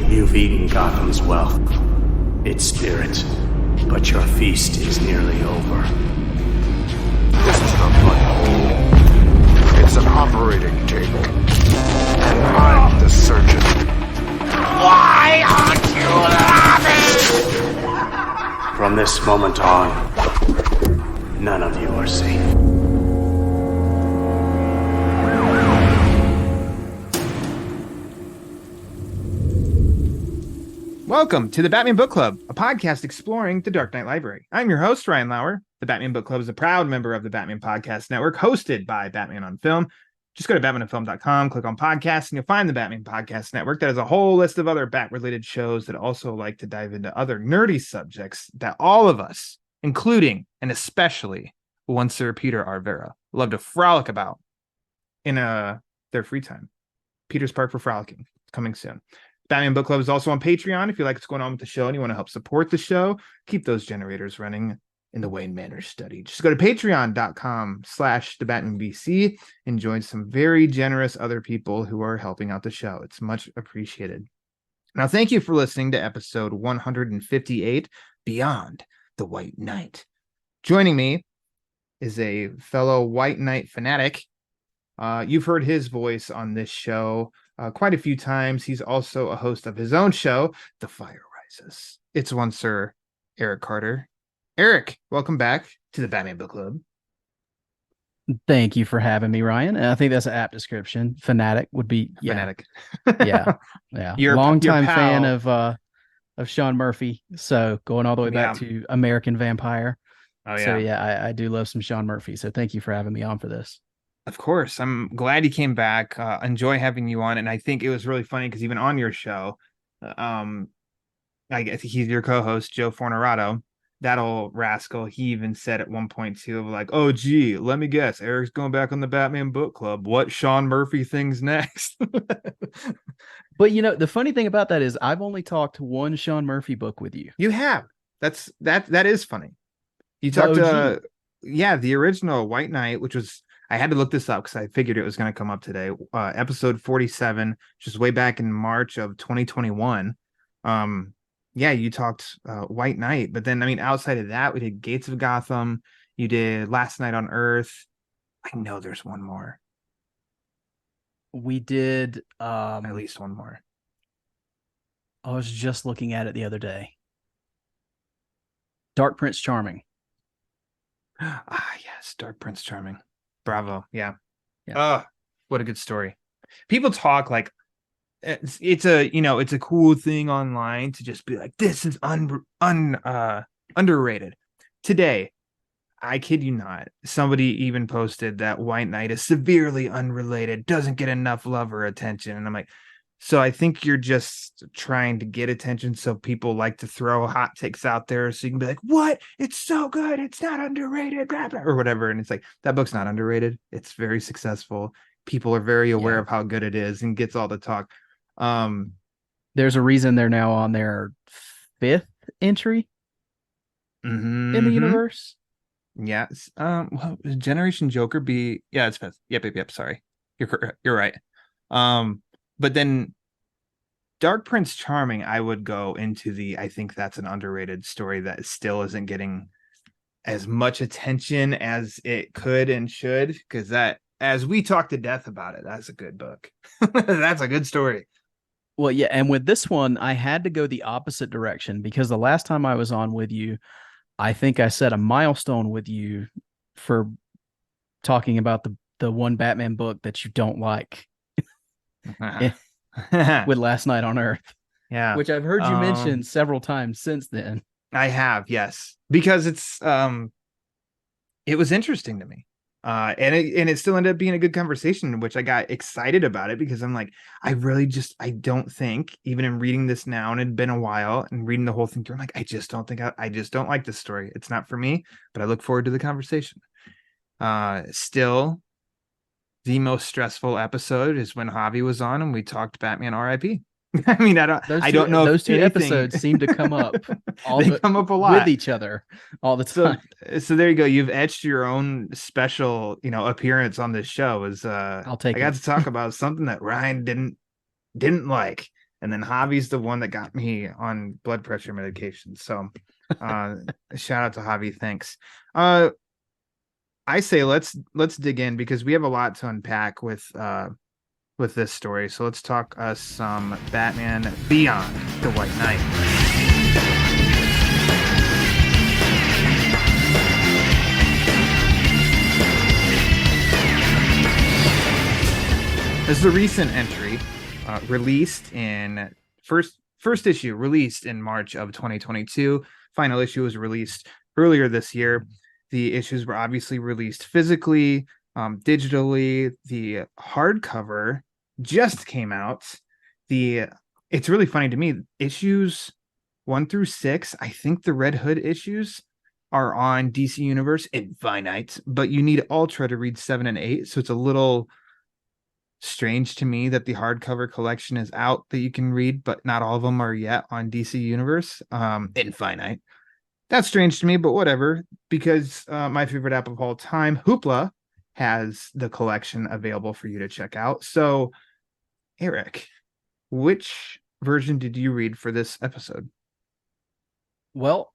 You've eaten Gotham's wealth, its spirit, but your feast is nearly over. This is not money. It's an operating table. And I'm the surgeon. Why aren't you laughing? From this moment on, none of you are safe. Welcome to the Batman Book Club, a podcast exploring the Dark Knight Library. I'm your host, Ryan Lauer. The Batman Book Club is a proud member of the Batman Podcast Network, hosted by Batman on Film. Just go to batmanonfilm.com, click on podcasts, and you'll find the Batman Podcast Network that has a whole list of other Bat-related shows that also like to dive into other nerdy subjects that all of us, including and especially one Sir Peter R. Vera, love to frolic about in their free time. Peter's Park for Frolicking, coming soon. Batman Book Club is also on Patreon. If you like what's going on with the show and you want to help support the show, keep those generators running in the Wayne Manor study. Just go to patreon.com/thebatmanbc and join some very generous other people who are helping out the show. It's much appreciated. Now, thank you for listening to episode 158, Beyond the White Knight. Joining me is a fellow White Knight fanatic. You've heard his voice on this show quite a few times. He's also a host of his own show, The Fire Rises. It's one Sir Eric Carter. Eric, welcome back to the Batman Book Club. Thank you for having me, Ryan. And I think that's an apt description. Fanatic would be Fanatic. Yeah. You're longtime fan of Sean Murphy. So going all the way back to American Vampire. Oh yeah. So yeah, I do love some Sean Murphy. So thank you for having me on for this. Of course. I'm glad you came back. Enjoy having you on. And I think it was really funny because even on your show, I guess he's your co-host, Joe Fornerato. That old rascal, he even said at one point too, like, oh, gee, let me guess. Eric's going back on the Batman Book Club. What Sean Murphy thing's next? But you know, the funny thing about that is I've only talked one Sean Murphy book with you. You have. That is funny. You talked to the original White Knight, which was, I had to look this up because I figured it was going to come up today. Episode 47, which is way back in March of 2021. You talked White Knight, but then, I mean, outside of that, we did Gates of Gotham. You did Last Night on Earth. I know there's one more. We did at least one more. I was just looking at it the other day. Dark Prince Charming. Yes, Dark Prince Charming. Bravo. Yeah. What a good story. People talk like it's a cool thing online to just be like, this is underrated. Today, I kid you not, somebody even posted that White Knight is severely unrelated, doesn't get enough love or attention. And I'm like, so I think you're just trying to get attention, so people like to throw hot takes out there so you can be like, what? It's so good. It's not underrated, blah, blah, or whatever. And it's like, that book's not underrated. It's very successful. People are very aware of how good it is and gets all the talk. There's a reason they're now on their 5th entry in the universe. Yes. Generation Joker be? Yeah, it's 5th. Yep. Sorry, you're right. But then Dark Prince Charming, I would go into I think that's an underrated story that still isn't getting as much attention as it could and should, because that, as we talk to death about it, that's a good book. That's a good story. Well, yeah, and with this one, I had to go the opposite direction because the last time I was on with you, I think I set a milestone with you for talking about the one Batman book that you don't like. With Last Night on Earth, which I've heard you mention several times since then. I have, yes, because it's it was interesting to me, and it still ended up being a good conversation, which I got excited about it because I'm like, I don't think, even in reading this now, and it'd been a while and reading the whole thing through, I'm like, I just don't like this story. It's not for me, but I look forward to the conversation. Still, the most stressful episode is when Javi was on and we talked Batman R.I.P. I mean, I don't know. Those two episodes seem to come up. Come up a lot with each other all the time. So there you go. You've etched your own special, appearance on this show. I got to talk about something that Ryan didn't like. And then Javi's the one that got me on blood pressure medication. So shout out to Javi. Thanks. I say let's dig in because we have a lot to unpack with this story. So let's talk some Batman Beyond the White Knight. This is a recent entry, released in first issue released in March of 2022. Final issue was released earlier this year. The issues were obviously released physically, digitally. The hardcover just came out. It's really funny to me. Issues 1 through 6, I think the Red Hood issues are on DC Universe Infinite, but you need Ultra to read 7 and 8. So it's a little strange to me that the hardcover collection is out that you can read, but not all of them are yet on DC Universe Infinite. That's strange to me, but whatever, because my favorite app of all time, Hoopla, has the collection available for you to check out. So, Eric, which version did you read for this episode? Well,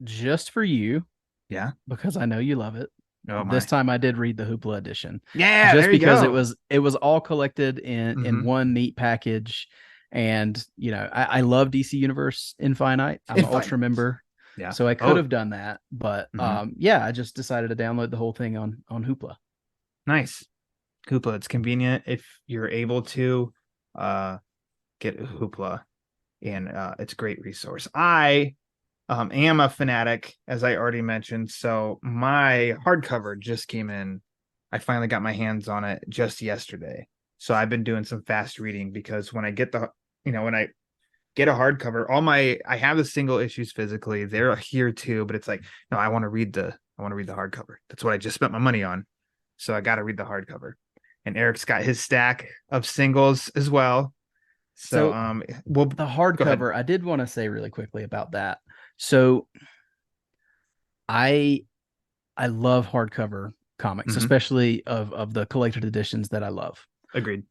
just for you. Yeah. Because I know you love it. Oh, this time I did read the Hoopla edition. Yeah, just there you because go. it was all collected in one neat package. And I love DC Universe Infinite. I'm an Ultra member. Yeah. So I could have done that, but I just decided to download the whole thing on Hoopla. Nice. Hoopla, it's convenient if you're able to get Hoopla, and it's a great resource. I am a fanatic, as I already mentioned, so my hardcover just came in. I finally got my hands on it just yesterday. So I've been doing some fast reading because when I get when I get a hardcover, I have the single issues physically. They're here too, but it's like, no, I want to read the hardcover. That's what I just spent my money on. So I got to read the hardcover. And Eric's got his stack of singles as well. So the hardcover, I did want to say really quickly about that. So I love hardcover comics, especially of the collected editions that I love. Agreed.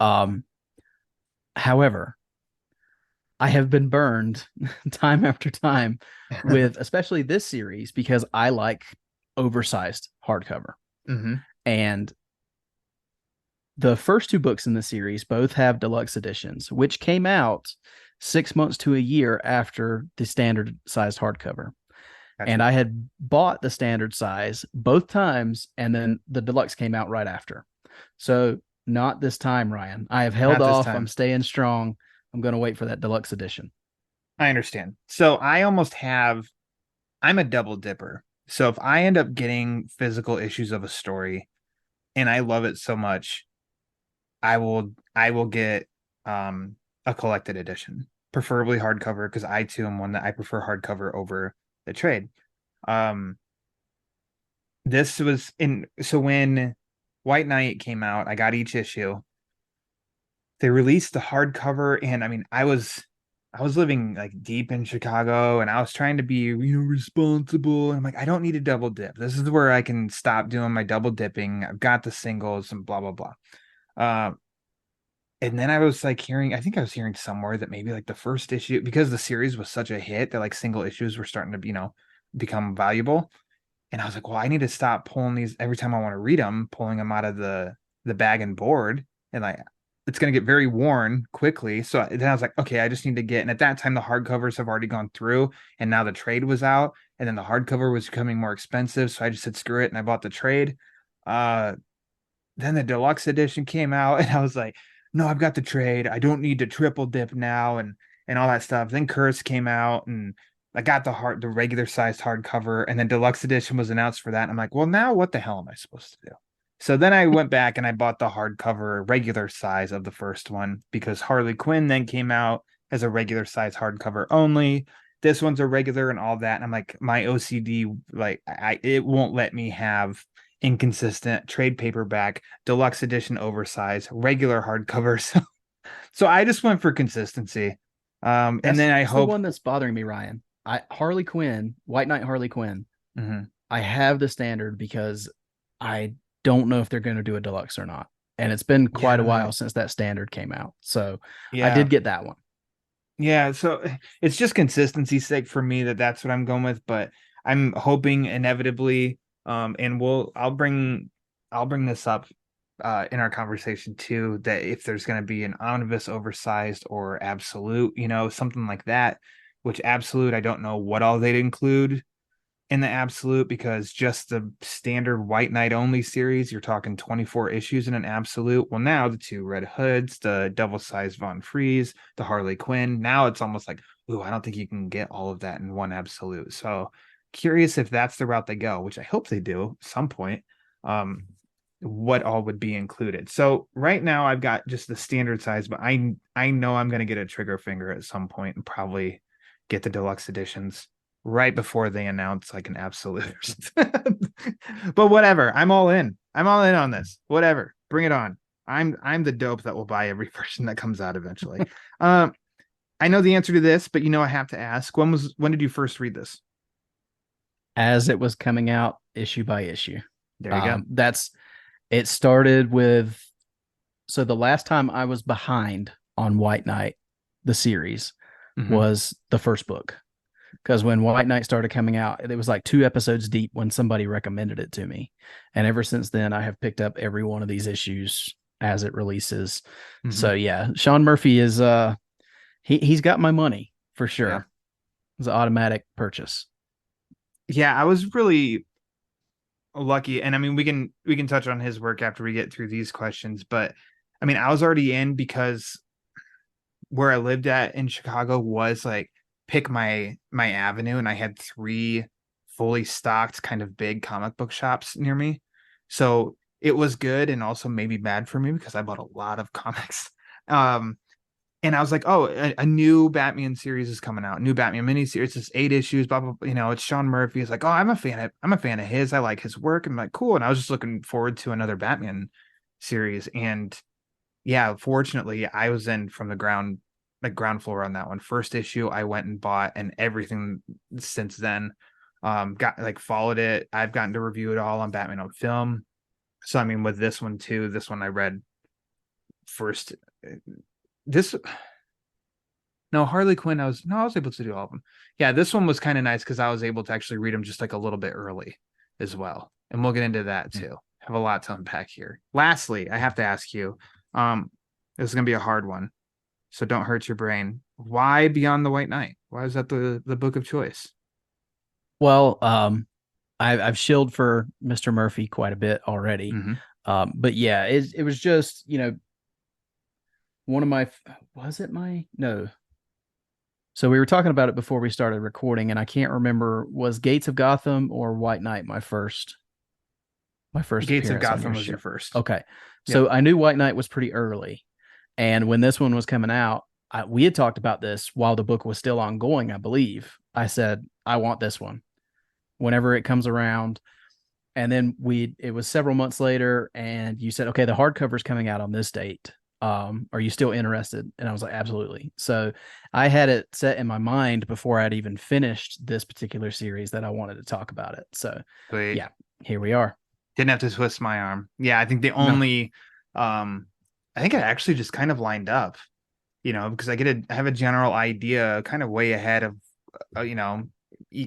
However, I have been burned time after time with especially this series because I like oversized hardcover. And the first 2 books in the series both have deluxe editions, which came out 6 months to a year after the standard sized hardcover. Gotcha. And I had bought the standard size both times, and then the deluxe came out right after. So not this time, Ryan. I have held off. I'm staying strong. I'm going to wait for that deluxe edition. I understand. So I'm a double dipper. So if I end up getting physical issues of a story and I love it so much, I will get a collected edition, preferably hardcover, because I too am one that I prefer hardcover over the trade. This was so when White Knight came out, I got each issue. They released the hardcover, and I mean, I was living like deep in Chicago, and I was trying to be responsible. And I'm like, I don't need a double dip. This is where I can stop doing my double dipping. I've got the singles and blah blah blah. And then I was like I think I was hearing somewhere that maybe like the first issue, because the series was such a hit, that like single issues were starting to become valuable. And I was like, well, I need to stop pulling these every time I want to read them, pulling them out of the bag and board, and like it's going to get very worn quickly. So then I was like, okay, I just need to get, and at that time the hardcovers have already gone through, and now the trade was out, and then the hardcover was becoming more expensive. So I just said, screw it. And I bought the trade. Then the deluxe edition came out, and I was like, no, I've got the trade. I don't need to triple dip now, and all that stuff. Then Curse came out, and I got the regular sized hardcover, and then deluxe edition was announced for that. And I'm like, well, now what the hell am I supposed to do? So then I went back and I bought the hardcover regular size of the first one, because Harley Quinn then came out as a regular size hardcover only. This one's a regular and all that. And I'm like, my OCD, like it won't let me have inconsistent trade paperback, deluxe edition oversized, regular hardcover. So I just went for consistency. And then I hope the one that's bothering me, Ryan. Harley Quinn, White Knight Harley Quinn. I have the standard because I don't know if they're going to do a deluxe or not. And it's been quite a while since that standard came out. So I did get that one. Yeah, so it's just consistency's sake for me that's what I'm going with, but I'm hoping inevitably, and I'll bring this up in our conversation too, that if there's going to be an omnibus oversized or absolute, something like that, which absolute, I don't know what all they'd include in the absolute, because just the standard White Knight only series, you're talking 24 issues in an absolute. Well, now the two Red Hoods, the double sized Von Freeze, the Harley Quinn, now it's almost like, ooh, I don't think you can get all of that in one absolute. So curious if that's the route they go, which I hope they do at some point. What all would be included. So right now I've got just the standard size, but I know I'm gonna get a trigger finger at some point and probably get the deluxe editions right before they announce like an absolute. But whatever, I'm all in. I'm all in on this. Whatever, bring it on. I'm the dope that will buy every version that comes out eventually. I know the answer to this, but I have to ask. When did you first read this? As it was coming out, issue by issue. There you go. It started with, so the last time I was behind on White Knight, the series, was the first book. Because when White Knight started coming out, it was like 2 episodes deep when somebody recommended it to me. And ever since then, I have picked up every one of these issues as it releases. So yeah, Sean Murphy is he's got my money for sure. Yeah. It's an automatic purchase. Yeah, I was really lucky, and I mean we can touch on his work after we get through these questions, but I mean I was already in because where I lived at in Chicago was like pick my avenue, and I had 3 fully stocked kind of big comic book shops near me. So it was good and also maybe bad for me because I bought a lot of comics. And I was like, oh, a new Batman series is coming out, new Batman miniseries. It's 8 issues, blah, blah, blah. It's Sean Murphy. It's like, oh, I'm a fan of his. I like his work. I'm like, cool. And I was just looking forward to another Batman series. And yeah, fortunately, I was in from the ground floor on that one. First issue, I went and bought, and everything since then, got followed it. I've gotten to review it all on Batman on Film. So I mean, with this one too, this one I read first. Harley Quinn, I was able to do all of them. Yeah, this one was kind of nice because I was able to actually read them just like a little bit early as well. And we'll get into that too. Have a lot to unpack here. Lastly, I have to ask you, this is gonna be a hard one, so don't hurt your brain. Why Beyond the White Knight? Why is that the book of choice? Well, I've shilled for Mr. Murphy quite a bit already. But yeah, it was just, one of my, no. So we were talking about it before we started recording, and I can't remember, was Gates of Gotham or White Knight my first Gates of Gotham was your first. Okay. So I knew White Knight was pretty early. And when this one was coming out, we had talked about this while the book was still ongoing, I believe. I said, I want this one whenever it comes around. And then it was several months later, and you said, okay, the hardcover's coming out on this date. Are you still interested? And I was like, absolutely. So I had it set in my mind before I'd even finished this particular series that I wanted to talk about it. So yeah, here we are. Didn't have to twist my arm. Yeah, I think the only, I think it actually just kind of lined up, because I have a general idea kind of way ahead of,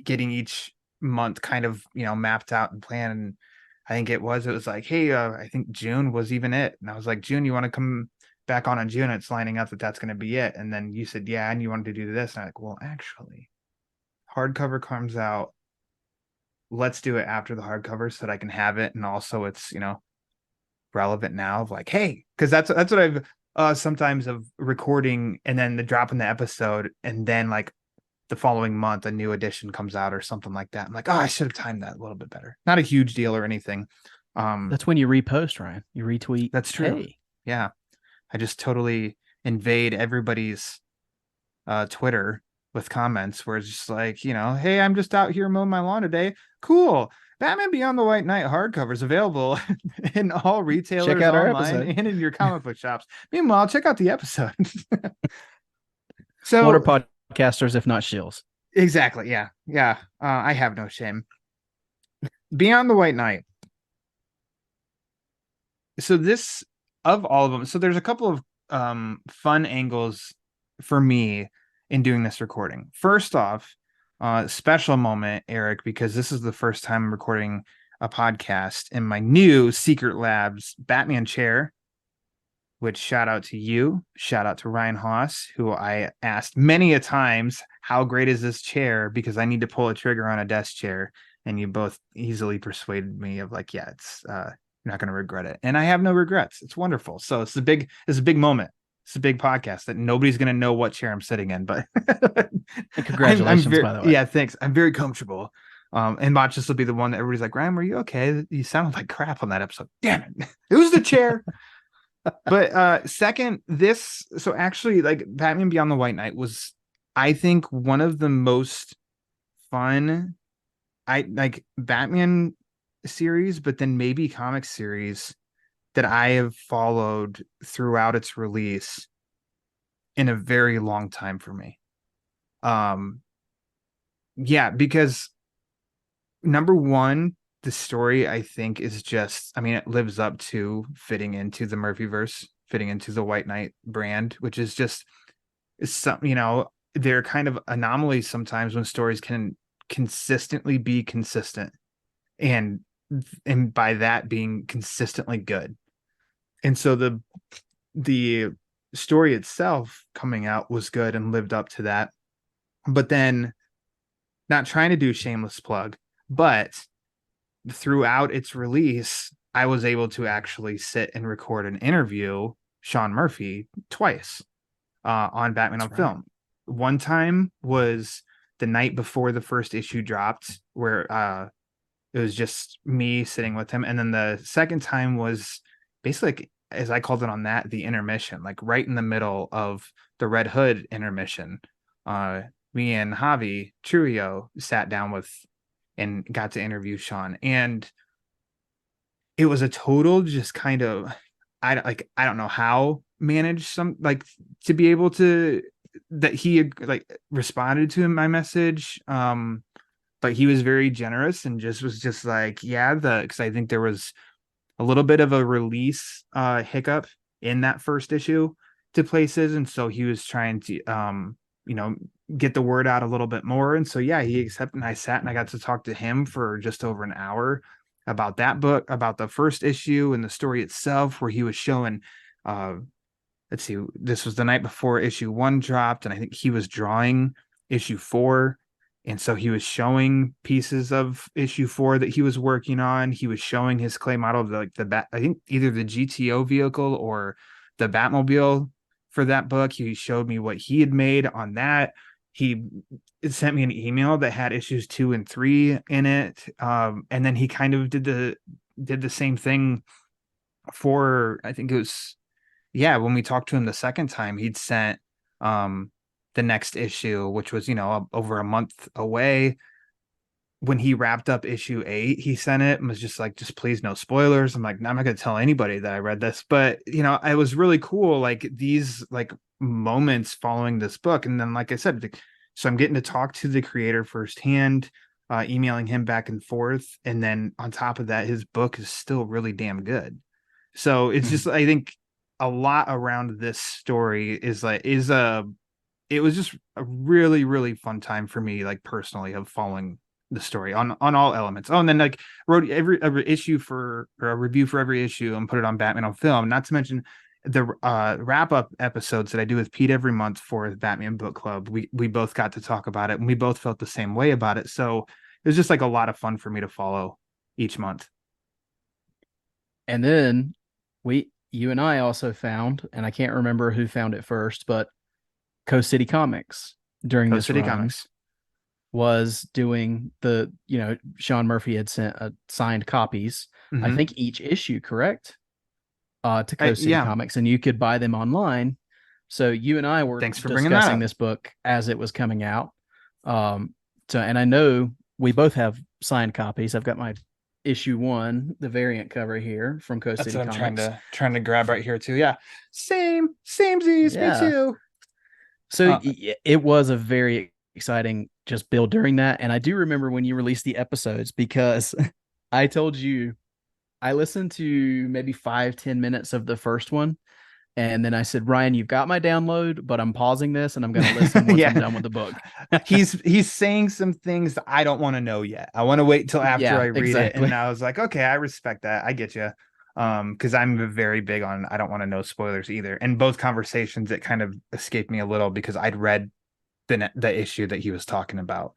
getting each month kind of, mapped out and planned. And I think it was like, hey, I think June was even it. And I was like, June, you want to come back on in June? It's lining up that's going to be it. And then you said, yeah, and you wanted to do this. And I'm like, well, actually, hardcover comes out. Let's do it after the hardcover so that I can have it. And also it's, relevant now of like, hey, because that's what I've sometimes of recording and then the drop in the episode. And then like the following month, a new edition comes out or something like that. I'm like, oh, I should have timed that a little bit better. Not a huge deal or anything. That's when you repost, Ryan. You retweet. That's true. Hey. Yeah. I just totally invade everybody's Twitter with comments where it's just like, hey, I'm just out here mowing my lawn today. Cool. Batman Beyond the White Knight hardcover is available in all retailers, check out online, and in your comic book shops. Meanwhile, check out the episode. So what are podcasters if not shills? Exactly. Yeah. Yeah. I have no shame. Beyond the White Knight. So this, of all of them, so there's a couple of fun angles for me in doing this recording. First off, special moment, Eric, because this is the first time I'm recording a podcast in my new Secret Labs Batman chair, which shout out to you, shout out to Ryan Haas, who I asked many a times, how great is this chair? Because I need to pull a trigger on a desk chair. And you both easily persuaded me of like, yeah, it's you're not going to regret it. And I have no regrets. It's wonderful. So it's a big moment. It's a big podcast that nobody's going to know what chair I'm sitting in, but And congratulations, by the way. Yeah, thanks. I'm very comfortable. And Matches will be the one that everybody's like, Ryan, were you okay? You sounded like crap on that episode. Damn it. It was the chair. But second, so actually like Batman Beyond the White Knight was, I think, one of the most fun Batman series, but then maybe comic series that I have followed throughout its release in a very long time for me. Yeah, because number one, the story I think is just, I mean, it lives up to fitting into the Murphyverse, fitting into the White Knight brand, which is just, it's something, they're kind of anomalies sometimes when stories can consistently be consistent, and by that being consistently good. And so the story itself coming out was good and lived up to that. But then, not trying to do a shameless plug, but throughout its release, I was able to actually sit and record and interview Sean Murphy twice on Batman on Film. One time was the night before the first issue dropped, where it was just me sitting with him. And then the second time was basically, as I called it on that, the intermission, like right in the middle of the Red Hood intermission. Me and Javi Trujillo sat down with and got to interview Sean. And it was a total just kind of, I don't know how managed some, like, to be able to, that he like responded to my message. But he was very generous and was just like, yeah, because I think there was a little bit of a release hiccup in that first issue to places. And so he was trying to, get the word out a little bit more. And so, yeah, he accepted, and I sat and I got to talk to him for just over an hour about that book, about the first issue and the story itself, where he was showing, let's see, this was the night before issue 1 dropped. And I think he was drawing issue 4. And so he was showing pieces of issue 4 that he was working on. He was showing his clay model of I think either the GTO vehicle or the Batmobile for that book. He showed me what he had made on that. He sent me an email that had issues 2 and 3 in it. And then he kind of did the same thing for, I think it was, yeah, when we talked to him the second time, he'd sent the next issue, which was, over a month away. When he wrapped up issue 8, he sent it and was just like, just please no spoilers. I'm like, no, I'm not going to tell anybody that I read this, but it was really cool. Like these like moments following this book. And then, like I said, so I'm getting to talk to the creator firsthand, emailing him back and forth. And then on top of that, his book is still really damn good. So it's just, I think a lot around this story it was just a really, really fun time for me, like personally, of following the story on all elements. Oh, and then like wrote every issue or a review for every issue and put it on Batman on Film. Not to mention the wrap up episodes that I do with Pete every month for the Batman Book Club. We both got to talk about it, and we both felt the same way about it. So it was just like a lot of fun for me to follow each month. And then you and I also found, and I can't remember who found it first, but Coast City Comics during this run was doing Sean Murphy had sent signed copies, I think each issue, correct? To Coast City Comics, and you could buy them online. So you and I were discussing this book as it was coming out. And I know we both have signed copies. I've got my issue 1, the variant cover here from Coast City Comics. I'm trying to grab right here too. Yeah. Samesies, me too. So it was a very exciting just build during that. And I do remember when you released the episodes, because I told you I listened to maybe 5-10 minutes of the first one, And then I said, Ryan, you've got my download, but I'm pausing this and I'm going to listen once I'm Yeah. done with the book. He's saying some things that I don't want to know yet. I want to wait till after Yeah, I read it. exactly. And I was like, okay, I respect that. I get you. Because I'm very big on I don't want to know spoilers either. And both conversations, it kind of escaped me a little because I'd read the issue that he was talking about.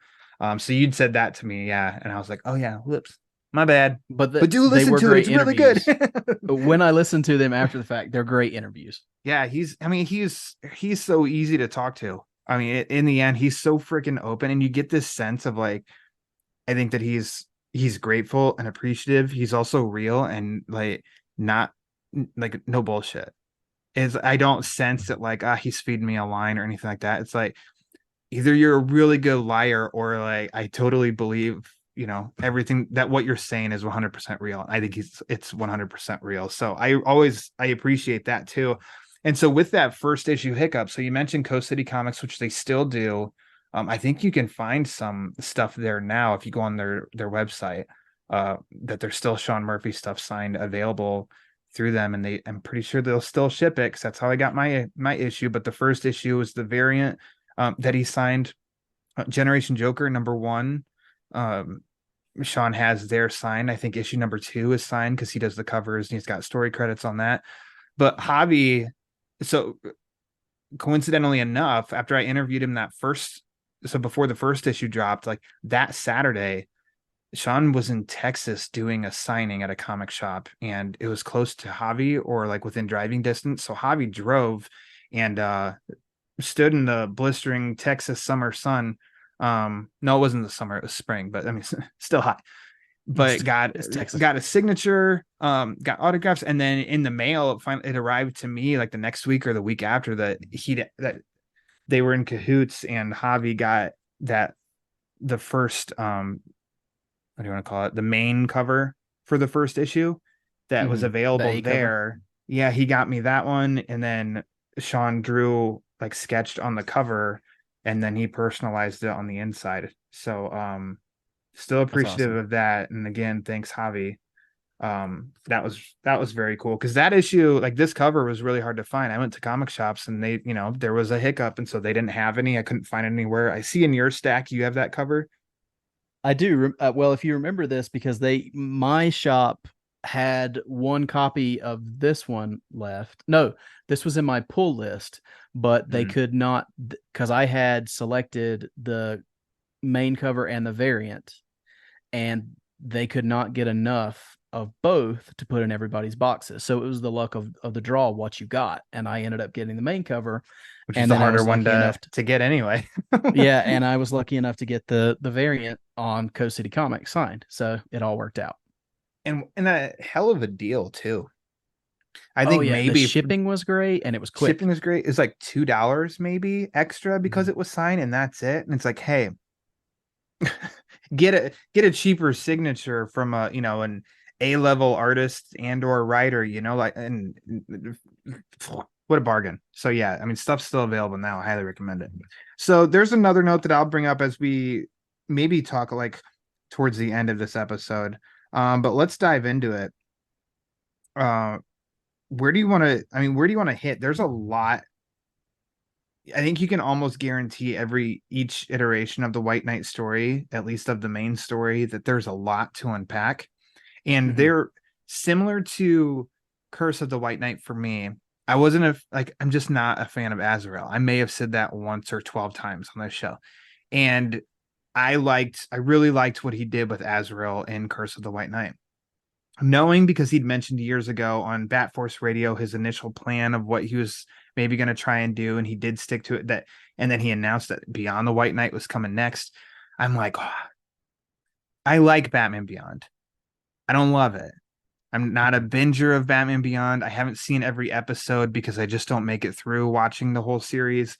So you'd said that to me, yeah, and I was like, oh yeah, whoops, my bad. But do They listen were to it; great it's really good. interviews. When I listen to them after the fact, they're great interviews. Yeah, he's so easy to talk to. I mean, in the end, he's so freaking open, and you get this sense of like, I think that he's grateful and appreciative. He's also real and like not like no bullshit. Is I don't sense that like he's feeding me a line or anything like that. It's like either you're a really good liar or like I totally believe everything that what you're saying is 100% real. I think it's 100% real. So I appreciate that too. And so with that first issue hiccup, so you mentioned Coast City Comics, which they still do. I think you can find some stuff there now if you go on their website, that there's still Sean Murphy stuff signed available through them, and I'm pretty sure they'll still ship it because that's how I got my issue. But the first issue was the variant that he signed, Generation Joker #1. Um, Sean has their signed. I think issue #2 is signed because he does the covers and he's got story credits on that. But Javi, so coincidentally enough, after I interviewed him so before the first issue dropped, like that Saturday, Sean was in Texas doing a signing at a comic shop, and it was close to Javi or like within driving distance. So Javi drove and stood in the blistering Texas summer sun. No, it wasn't the summer, it was spring, but I mean, still hot. But It's Texas. got a signature, got autographs, and then in the mail, it arrived to me like the next week or the week after that that they were in cahoots, and Javi got the first what do you want to call it? The main cover for the first issue that was The available A cover. there. Yeah, he got me that one, and then Sean drew like sketched on the cover, and then he personalized it on the inside. So still That's appreciative awesome. of that. And again, thanks Javi. That was very cool because that issue, like this cover, was really hard to find. I went to comic shops and there was a hiccup, and so they didn't have any. I couldn't find it anywhere. I see in your stack you have that cover. I do. Well, if you remember this, because my shop had one copy of this one left. No, this was in my pull list, but they Mm. could not, because I had selected the main cover and the variant, and they could not get enough of both to put in everybody's boxes. So it was the luck of the draw, what you got. And I ended up getting the main cover. Which is And the then I harder was one lucky enough to get anyway. yeah, and I was lucky enough to get the variant on Coast City Comics signed, so it all worked out. And a hell of a deal too. I Oh think yeah, the maybe shipping was great and it was shipping quick. is great. It's like $2 maybe extra because Mhm. it was signed, and that's it. And it's like, hey, get a cheaper signature from an A-level artist and or writer, like, and what a bargain. So yeah, I mean, stuff's still available now. I highly recommend it. So there's another note that I'll bring up as we maybe talk like towards the end of this episode. But let's dive into it. Uh, where do you want to hit? There's a lot. I think you can almost guarantee each iteration of the White Knight story, at least of the main story, that there's a lot to unpack. And Mhm. they're similar to Curse of the White Knight for me. I'm just not a fan of Azrael. I may have said that once or 12 times on this show. And I really liked what he did with Azrael in Curse of the White Knight. Knowing because he'd mentioned years ago on Bat Force Radio his initial plan of what he was maybe going to try and do, and he did stick to it, and then he announced that Beyond the White Knight was coming next. I'm like, oh, I like Batman Beyond. I don't love it. I'm not a Mhm. binger of Batman Beyond. I haven't seen every episode because I just don't make it through watching the whole series.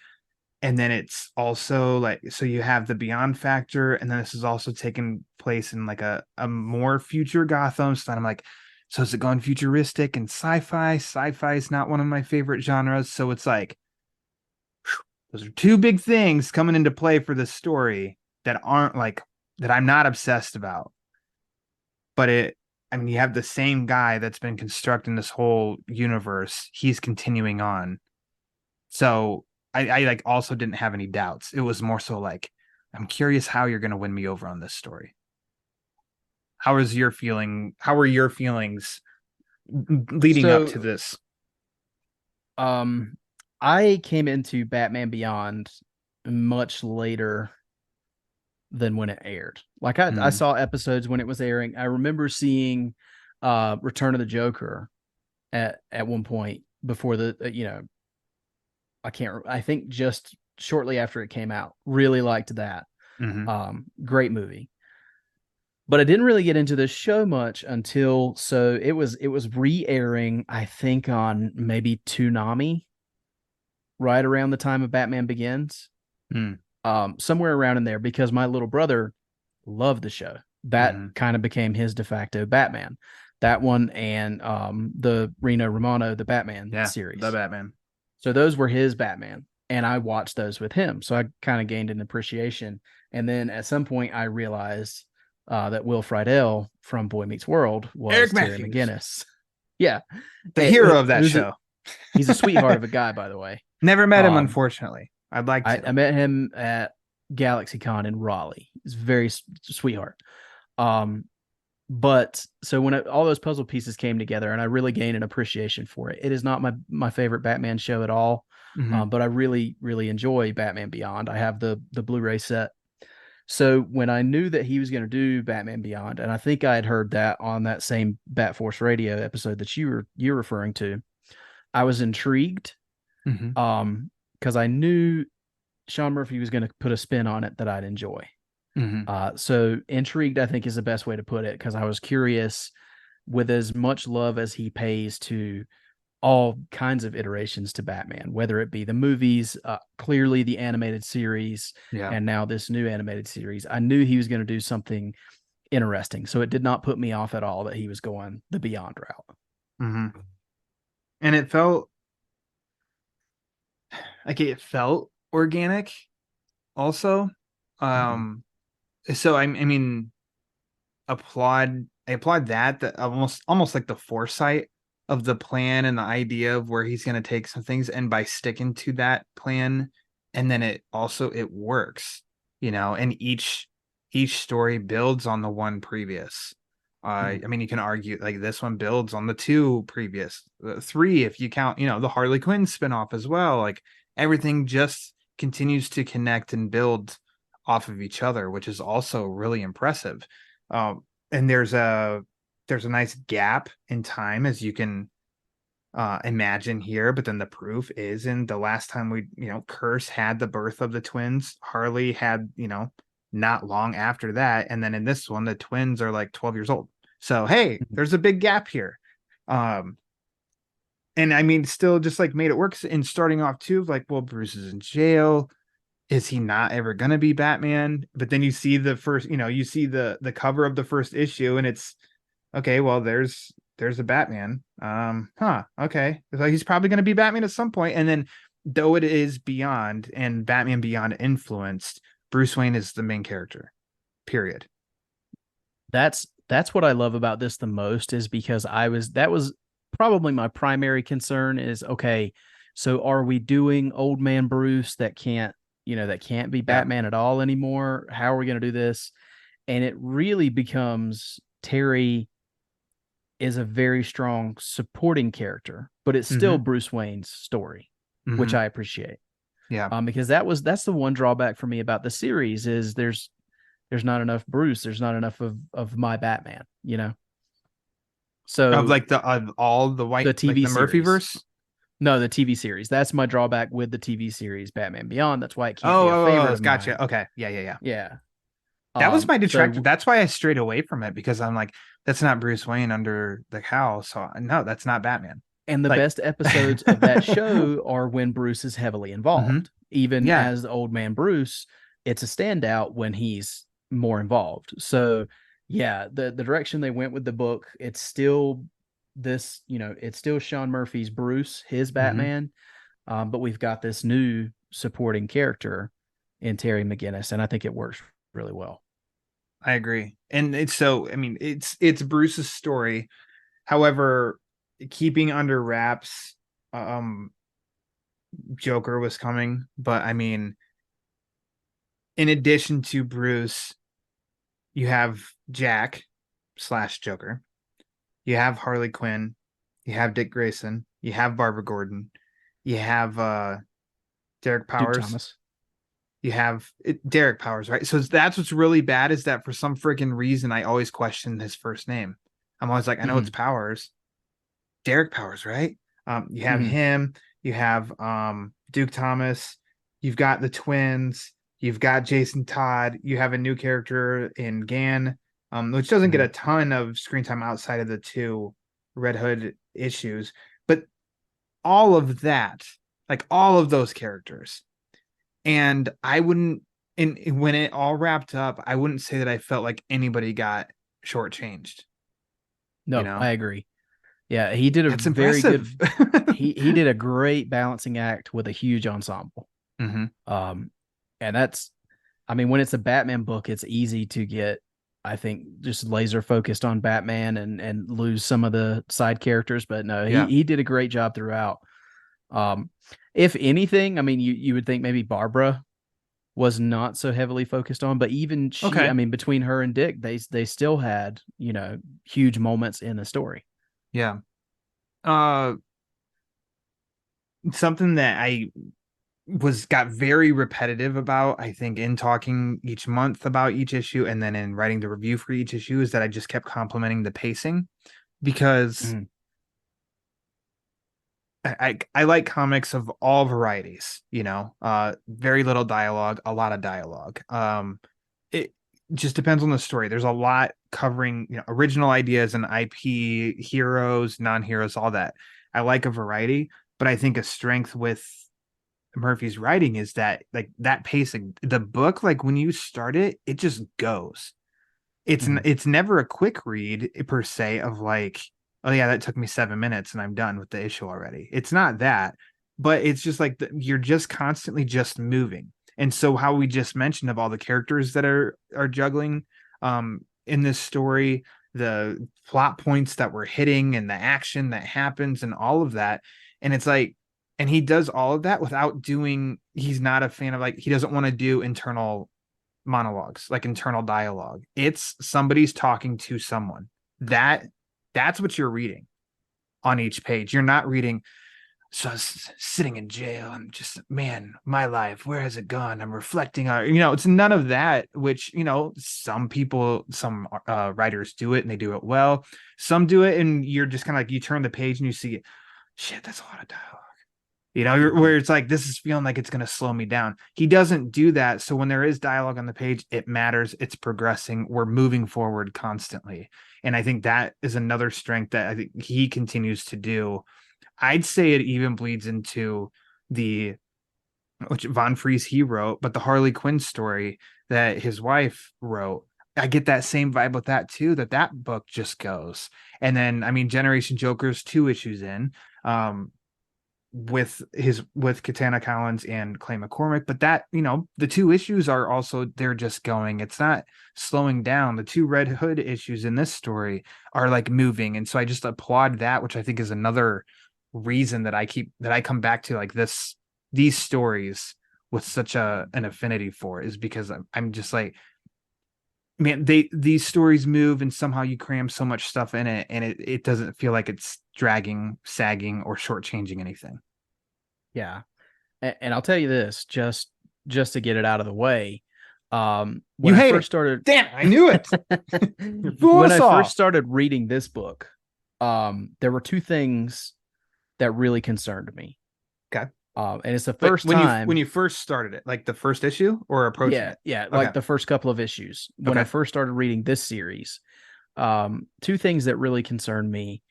And then it's also like, so you have the Beyond factor, and then this is also taking place in like a more future Gotham. So then I'm like, so is it going futuristic and sci-fi? Sci-fi is not one of my favorite genres. So it's like, those are two big things coming into play for this story that aren't like, that I'm not obsessed about. But I mean, you have the same guy that's been constructing this whole universe. He's continuing on. So I like also didn't have any doubts. It was more so like, I'm curious how you're going to win me over on this story. How was your feeling? How were your feelings leading up to So, this? um, I came into Batman Beyond much later than when it aired. Like I Mm, saw episodes when it was airing. I remember seeing Return of the Joker at one point before the I think just shortly after it came out. Really liked that. hmm Great movie. But I didn't really get into the show much until it was re-airing, I think, on maybe Toonami right around the time of Batman Begins. mm, Somewhere around in there, because my little brother loved the show. That hmm kind of became his de facto Batman. That one and the Reno Romano, the Batman Yeah, the series. Batman. So those were his Batman. And I watched those with him. So I kind of gained an appreciation. And then at some point I realized that Will Friedle from Boy Meets World was Eric Terry Matthews, McGinnis. Yeah. the hero of that Who's show. he's a sweetheart of a guy, by the way. Never met him, Um, unfortunately. I'd like I to. met him at GalaxyCon in Raleigh. He's very sweetheart. Um, but so when all those puzzle pieces came together, and I really gained an appreciation for it. It is not my favorite Batman show at all, hmm but I really really enjoy Batman Beyond. I have the Blu-ray set. So when I knew that he was going to do Batman Beyond, and I think I had heard that on that same Bat Force Radio episode that you're referring to, I was intrigued. hmm Because I knew Sean Murphy was going to put a spin on it that I'd enjoy. hmm So intrigued, I think, is the best way to put it, because I was curious, with as much love as he pays to all kinds of iterations to Batman, whether it be the movies, clearly the animated series, Yeah. and now this new animated series. I knew he was going to do something interesting. So it did not put me off at all that he was going the Beyond route. hmm And it felt like it felt organic also. Mm-hmm. So I mean, I applaud that almost like the foresight of the plan and the idea of where he's going to take some things, and by sticking to that plan, and then it works, and each story builds on the one previous. I mean, you can argue like this one builds on the two previous, three if you count, the Harley Quinn spinoff as well. Like everything just continues to connect and build off of each other, which is also really impressive. And there's a nice gap in time, as you can imagine here, but then the proof is in the last time Curse had the birth of the twins. Harley had, not long after that, and then in this one the twins are like 12 years old. So hey, Mm-hmm. there's a big gap here. And I mean, still just like made it work in starting off too, like, well, Bruce is in jail. Is he not ever gonna be Batman? But then you see the first, you see the cover of the first issue, and it's okay, well, there's a Batman. Okay. It's like he's probably gonna be Batman at some point. And then though it is Beyond and Batman Beyond influenced, Bruce Wayne is the main character. Period. That's what I love about this the most, is because that was probably my primary concern is, okay, so are we doing old man Bruce that can't be Yeah. Batman at all anymore? How are we going to do this? And it really becomes Terry is a very strong supporting character, but it's still Mm-hmm. Bruce Wayne's story, which Mm-hmm. I appreciate. Yeah. Because that's the one drawback for me about the series is there's not enough Bruce, there's not enough of my Batman, Of So like of all the the white, like TV the series. Murphyverse. No, the TV series. That's my drawback with the TV series Batman Beyond. That's why it can't Oh, be a favorite of gotcha. mine. Okay. Yeah. Yeah. That was my detractor. So That's why I strayed away from it, because I'm like, that's not Bruce Wayne under the cowl. So no, that's not Batman. and the Like, best episodes of that show are when Bruce is heavily mhm. involved. Even Yeah. as the old man Bruce, it's a standout when he's more involved. So yeah, the direction they went with the book, it's still it's still Sean Murphy's Bruce, his Mhm. Batman. But we've got this new supporting character in Terry McGinnis, and I think it works really well. I agree. And it's so, I mean, it's Bruce's story. However, keeping under wraps, um, Joker was coming. But I mean, in addition to Bruce, you have Jack slash Joker. You have Harley Quinn. You have Dick Grayson. You have Barbara Gordon. You have Derek Duke Powers. Thomas. You have Derek Powers, right? So that's what's really bad is that for some freaking reason, I always question his first name. I'm always like, I know it's Powers, Derek Powers, right? You have him, you have Duke Thomas, you've got the twins, you've got Jason Todd, you have a new character in Gan, which doesn't get a ton of screen time outside of the two Red Hood issues, but all of that, like all of those characters. And I wouldn't, and when it all wrapped up, I wouldn't say that I felt like anybody got shortchanged. No, You know, I agree. Yeah, he did a that's very impressive. good. He did a great balancing act with a huge ensemble. Mm-hmm. And that's, I mean, when it's a Batman book, it's easy to get, I think, just laser focused on Batman and lose some of the side characters. But no, he did a great job throughout. If anything, I mean, you would think maybe Barbara was not so heavily focused on, but even she, Okay. I mean, between her and Dick, they still had, you know, huge moments in the story. Yeah. Something that I got very repetitive about, I think, in talking each month about each issue and then in writing the review for each issue is that I just kept complimenting the pacing because I like comics of all varieties, you know, very little dialogue, a lot of dialogue. It just depends on the story. There's a lot covering, you know, original ideas and IP, heroes, non-heroes, all that. I like a variety, but I think a strength with Murphy's writing is that like that pacing, the book, like when you start it, it just goes. It's never a quick read per se of like, oh yeah, that took me 7 minutes and I'm done with the issue already. It's not that, but it's just like you're just constantly just moving. And so how we just mentioned of all the characters that are juggling in this story, the plot points that we're hitting and the action that happens and all of that. And it's like, and he does all of that without doing, he's not a fan of like, he doesn't want to do internal monologues, like internal dialogue. It's somebody's talking to someone. That's what you're reading on each page. You're not reading, so I was sitting in jail and just, man, my life, where has it gone? I'm reflecting on, you know, it's none of that, which, you know, some people, some writers do it and they do it well. Some do it and you're just kind of like, you turn the page and you see, shit, that's a lot of dialogue. You know, where it's like, this is feeling like it's going to slow me down. He doesn't do that. So when there is dialogue on the page, it matters. It's progressing. We're moving forward constantly. And I think that is another strength that I think he continues to do. I'd say it even bleeds into which Von Fries he wrote, but the Harley Quinn story that his wife wrote. I get that same vibe with that too, that book just goes. And then, I mean, Generation Joker's 2 issues in, with Katana Collins and Clay McCormick, but that, you know, the 2 issues are also, they're just going, it's not slowing down. The 2 Red Hood issues in this story are like moving, and so I just applaud that, which I think is another reason that I come back to like these stories with such an affinity for, is because I'm just like, man, these stories move and somehow you cram so much stuff in it and it doesn't feel like it's dragging, sagging, or shortchanging anything. Yeah. And I'll tell you this, just to get it out of the way. When you I hate first it. started, Damn, I knew it. when I first started reading this book, there were 2 things that really concerned me. Okay. And it's the first time when you first started it, like the first issue or approaching it? Yeah, like the first couple of issues. When I first started reading this series, 2 things that really concerned me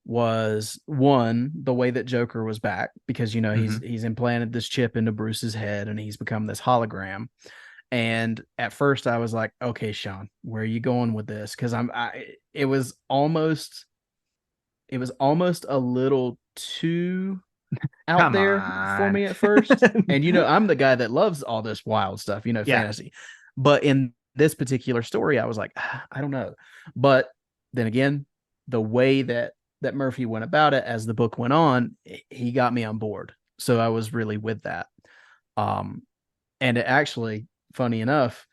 was, one, the way that Joker was back, because, you know, he's implanted this chip into Bruce's head and he's become this hologram. And at first I was like, okay, Sean, where are you going with this? Because it was almost a little too out there for me at first. And, you know, I'm the guy that loves all this wild stuff, you know, fantasy. But in this particular story, I was like, I don't know. But then again, the way that Murphy went about it as the book went on, he got me on board. So I was really with that. And it actually, funny enough,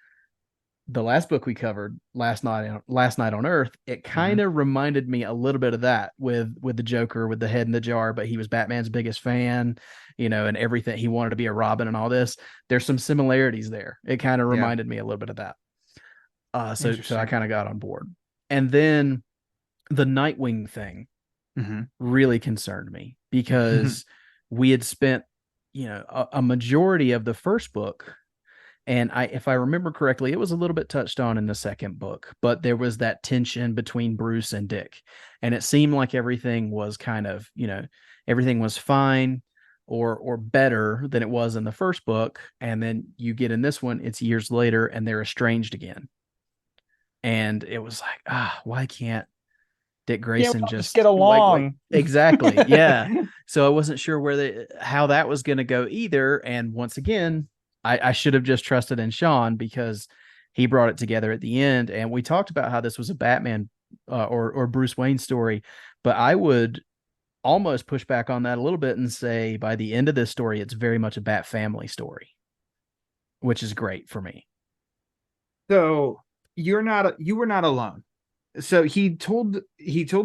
the last book we covered last night on Earth, it kind of reminded me a little bit of that with the Joker with the head in the jar, but he was Batman's biggest fan, and everything. He wanted to be a Robin and all this. There's some similarities there. It kind of reminded me a little bit of that. So I kind of got on board. And then the Nightwing thing really concerned me because we had spent, a majority of the first book. And if I remember correctly, it was a little bit touched on in the second book, but there was that tension between Bruce and Dick. And it seemed like everything was kind of, everything was fine or better than it was in the first book. And then you get in this one, it's years later and they're estranged again. And it was like, why can't Dick Grayson just get along? Exactly. Yeah. So I wasn't sure how that was going to go either. And once again, I should have just trusted in Sean because he brought it together at the end. And we talked about how this was a Batman or Bruce Wayne story, but I would almost push back on that a little bit and say by the end of this story, it's very much a Bat family story, which is great for me. So you were not alone. So he told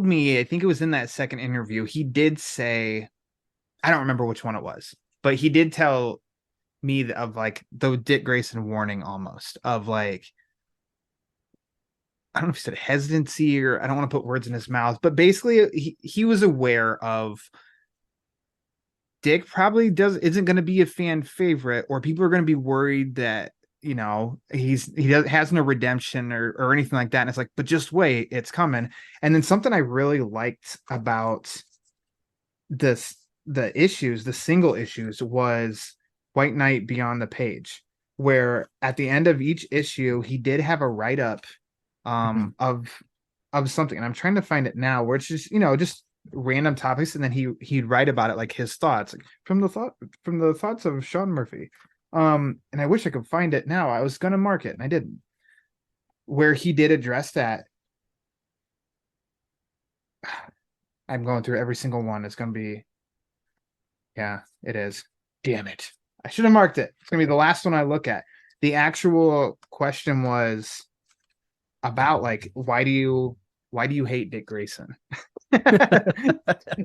me, I think it was in that second interview, he did say, I don't remember which one it was, but he did tell me of like the Dick Grayson warning almost of like, I don't know if he said hesitancy or I don't want to put words in his mouth, but basically he was aware of Dick probably isn't going to be a fan favorite, or people are going to be worried that, has no redemption or anything like that. And it's like, but just wait, it's coming. And then something I really liked about the single issues was White Knight Beyond the Page, where at the end of each issue, he did have a write-up of something. And I'm trying to find it now, where it's just, just random topics. And then he'd write about it, like his thoughts, like from the thoughts of Sean Murphy. And I wish I could find it now. I was going to mark it and I didn't, where he did address that. I'm going through every single one. It's going to be, yeah, it is. Damn it. I should have marked it. It's going to be the last one I look at. The actual question was about like, why do you hate Dick Grayson?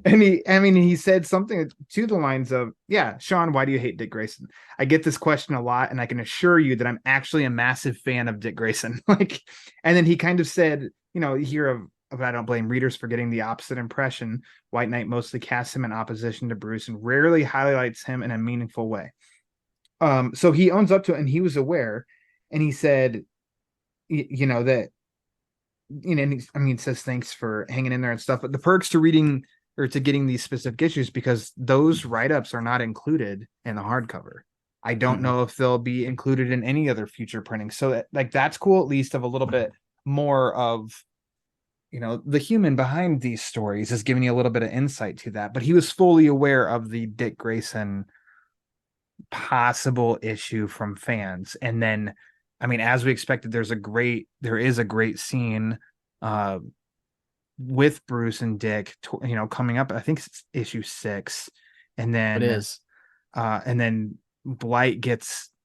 And he said something to the lines of, yeah, Sean, why do you hate Dick Grayson? I get this question a lot, and I can assure you that I'm actually a massive fan of Dick Grayson. Like, and then he kind of said, I don't blame readers for getting the opposite impression. White Knight mostly casts him in opposition to Bruce and rarely highlights him in a meaningful way. So he owns up to it, and he was aware, and he said, that, he says thanks for hanging in there and stuff, but the perks to reading or to getting these specific issues, because those write-ups are not included in the hardcover. I don't know if they'll be included in any other future printing. So that's cool, at least of a little bit more of, the human behind these stories is giving you a little bit of insight to that. But he was fully aware of the Dick Grayson possible issue from fans. And then, as we expected, there is a great scene with Bruce and Dick, coming up. I think it's issue 6. And then it is. And then Blight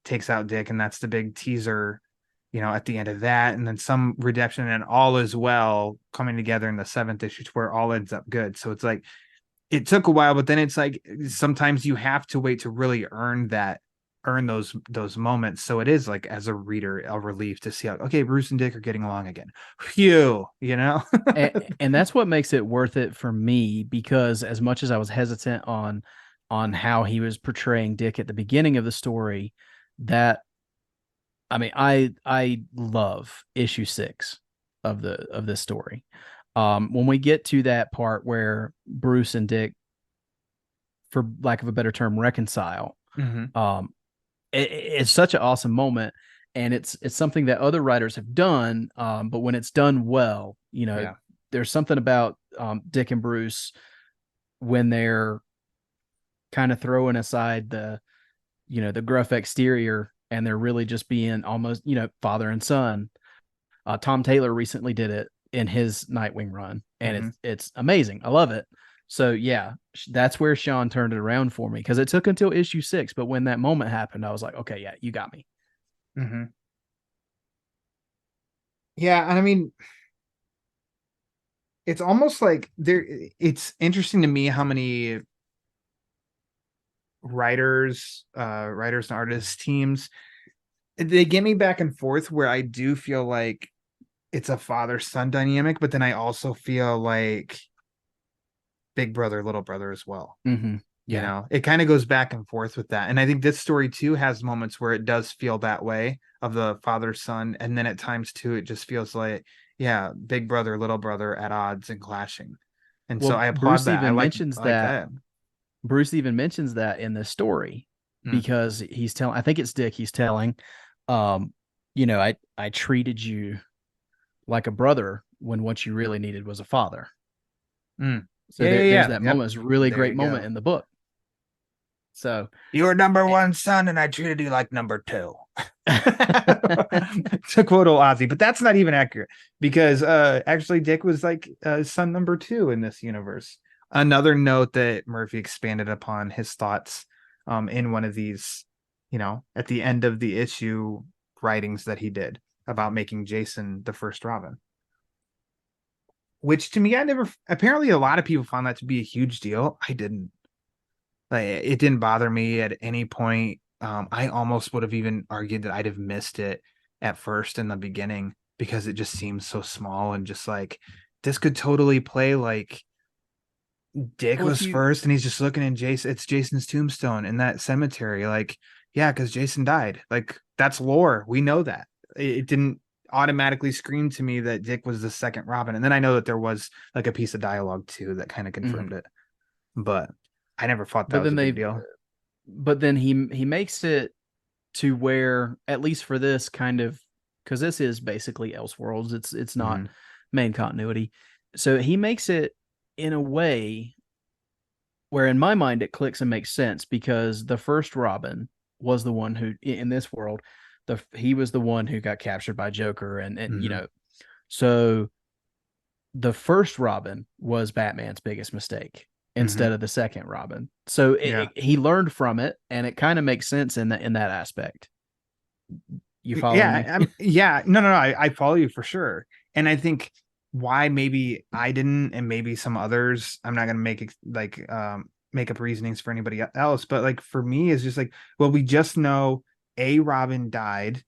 takes out Dick, and that's the big teaser, at the end of that. And then some redemption and all is well coming together in the 7th issue to where all ends up good. So it's like, it took a while, but then it's like, sometimes you have to wait to really earn those moments. So it is like, as a reader, a relief to see how, okay, Bruce and Dick are getting along again. Phew, and that's what makes it worth it for me, because as much as I was hesitant on how he was portraying Dick at the beginning of the story, I love issue 6 of this story. When we get to that part where Bruce and Dick, for lack of a better term, reconcile, it's such an awesome moment, and it's something that other writers have done. But when it's done well, there's something about Dick and Bruce when they're kind of throwing aside the gruff exterior and they're really just being almost, father and son. Tom Taylor recently did it in his Nightwing run, and it's amazing. I love it. So yeah, that's where Sean turned it around for me, because it took until issue 6, but when that moment happened, I was like, okay, yeah, you got me. Mm-hmm. Yeah, and I mean, it's almost like it's interesting to me how many writers and artists teams, they get me back and forth, where I do feel like it's a father-son dynamic, but then I also feel like big brother, little brother as well. Mm-hmm. You Yeah. know, it kind of goes back and forth with that. And I think this story too has moments where it does feel that way, of the father son. And then at times too, it just feels like, yeah, big brother, little brother at odds and clashing. And so Well, I applaud that. I like that. Bruce even mentions that in this story, Mm. because he's telling, I think it's Dick, he's telling, um, I treated you like a brother when what you really needed was a father. Mm. So Yeah, yeah, there's yeah. that Yep. moment. It's a really There great you moment go. in the book. So You were number one son, and I treated you like number two. To quote old Ozzy, but that's not even accurate, because actually Dick was like son number 2 in this universe. Another note that Murphy expanded upon his thoughts in one of these, at the end of the issue writings that he did about making Jason the first Robin. Which to me, apparently a lot of people found that to be a huge deal. I didn't. Like, it didn't bother me at any point. I almost would have even argued that I'd have missed it at first in the beginning, because it just seems so small, and just like this could totally play like Dick well, if was you first and he's just looking in it's Jason's tombstone in that cemetery. Like, yeah, because Jason died. Like, that's lore. We know that. It didn't automatically scream to me that Dick was the second Robin. And then I know that there was like a piece of dialogue too that kind of confirmed Mhm. it. But I never thought that but was a then big they deal. but then he makes it to where, at least for this kind of, because this is basically Elseworlds, it's not Mm-hmm. main continuity. So he makes it in a way where in my mind it clicks and makes sense, because the first Robin was the one who, in this world, he was the one who got captured by Joker, and Mm-hmm. so the first Robin was Batman's biggest mistake Mm-hmm. instead of the second Robin. So Yeah. he learned from it, and it kind of makes sense in that aspect. You following Yeah. me? Yeah. No, no, no. I follow you for sure. And I think why maybe I didn't, and maybe some others, I'm not going to make up reasonings for anybody else, but like for me, is just like, well, we just know a Robin died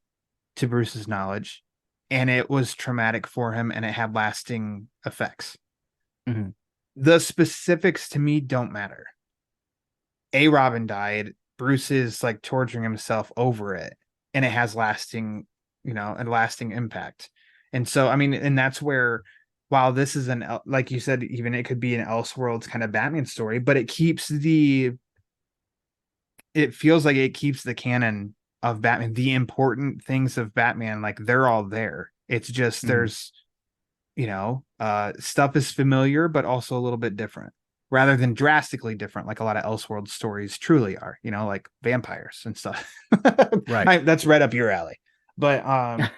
to Bruce's knowledge, and it was traumatic for him, and it had lasting effects. Mhm. The specifics to me don't matter. A Robin died. Bruce is like torturing himself over it, and it has lasting, a lasting impact. And so, I mean, and that's where, while this is like you said, even it could be an Elseworlds kind of Batman story, but it feels like it keeps the canon of Batman, the important things of Batman, like they're all there. It's just Mhm. there's, stuff is familiar, but also a little bit different, rather than drastically different, like a lot of Elseworld stories truly are, like vampires and stuff. Right. That's right up your alley. But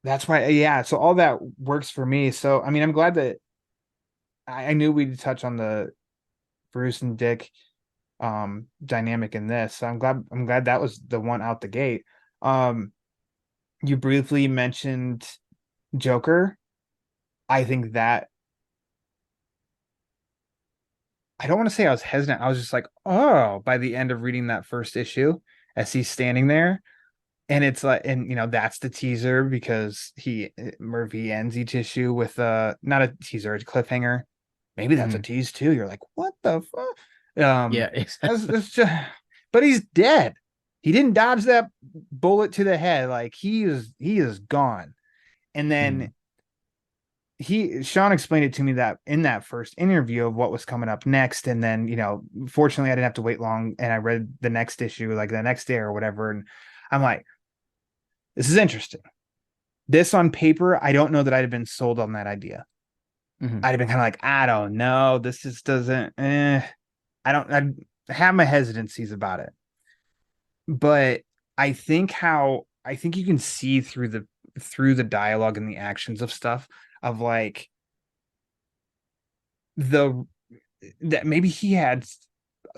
that's why, yeah. So all that works for me. So I mean, I'm glad that I knew we'd touch on the Bruce and Dick dynamic in this. So I'm glad that was the one out the gate. Um, you briefly mentioned Joker. I think that I don't want to say I was hesitant. I was just like, oh, by the end of reading that first issue, as he's standing there, and it's like, and that's the teaser, because Murphy ends each issue with not a teaser, it's a cliffhanger. Maybe that's a Mhm. tease too. You're like, what the fuck? Yeah. It's just, but he's dead. He didn't dodge that bullet to the head. Like, he is gone. And then Mhm. Sean explained it to me that in that first interview of what was coming up next. And then, fortunately I didn't have to wait long, and I read the next issue like the next day or whatever. And I'm like, this is interesting. This on paper, I don't know that I'd have been sold on that idea. Mhm. I'd have been kind of like, I don't know. This just doesn't, I have my hesitancies about it. But I think you can see through the dialogue and the actions of stuff of like the that maybe he had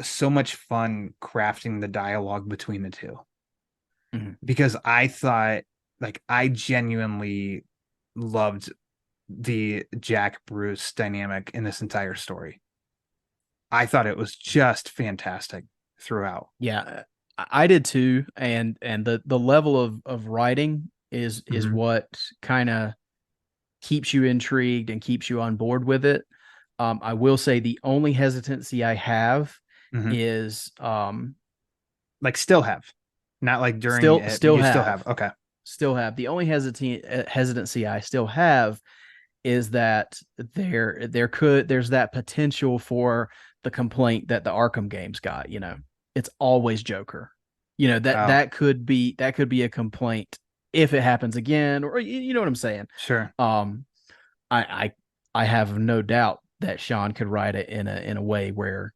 so much fun crafting the dialogue between the two. Mhm. Because I thought like I genuinely loved the Jack Bruce dynamic in this entire story. I thought it was just fantastic throughout. Yeah, I did too, and the level of writing is Mhm. what kind of keeps you intrigued and keeps you on board with it. I will say the only hesitancy I have Mhm. is Like still have, not like during still it, but still you still have have. Okay. still have the only hesitancy I still have is that there's that potential for the complaint that the Arkham games got. It's always Joker. Oh, That could be a complaint if it happens again, or you know what I'm saying. sure. Um, I I have no doubt that Sean could write it in a way where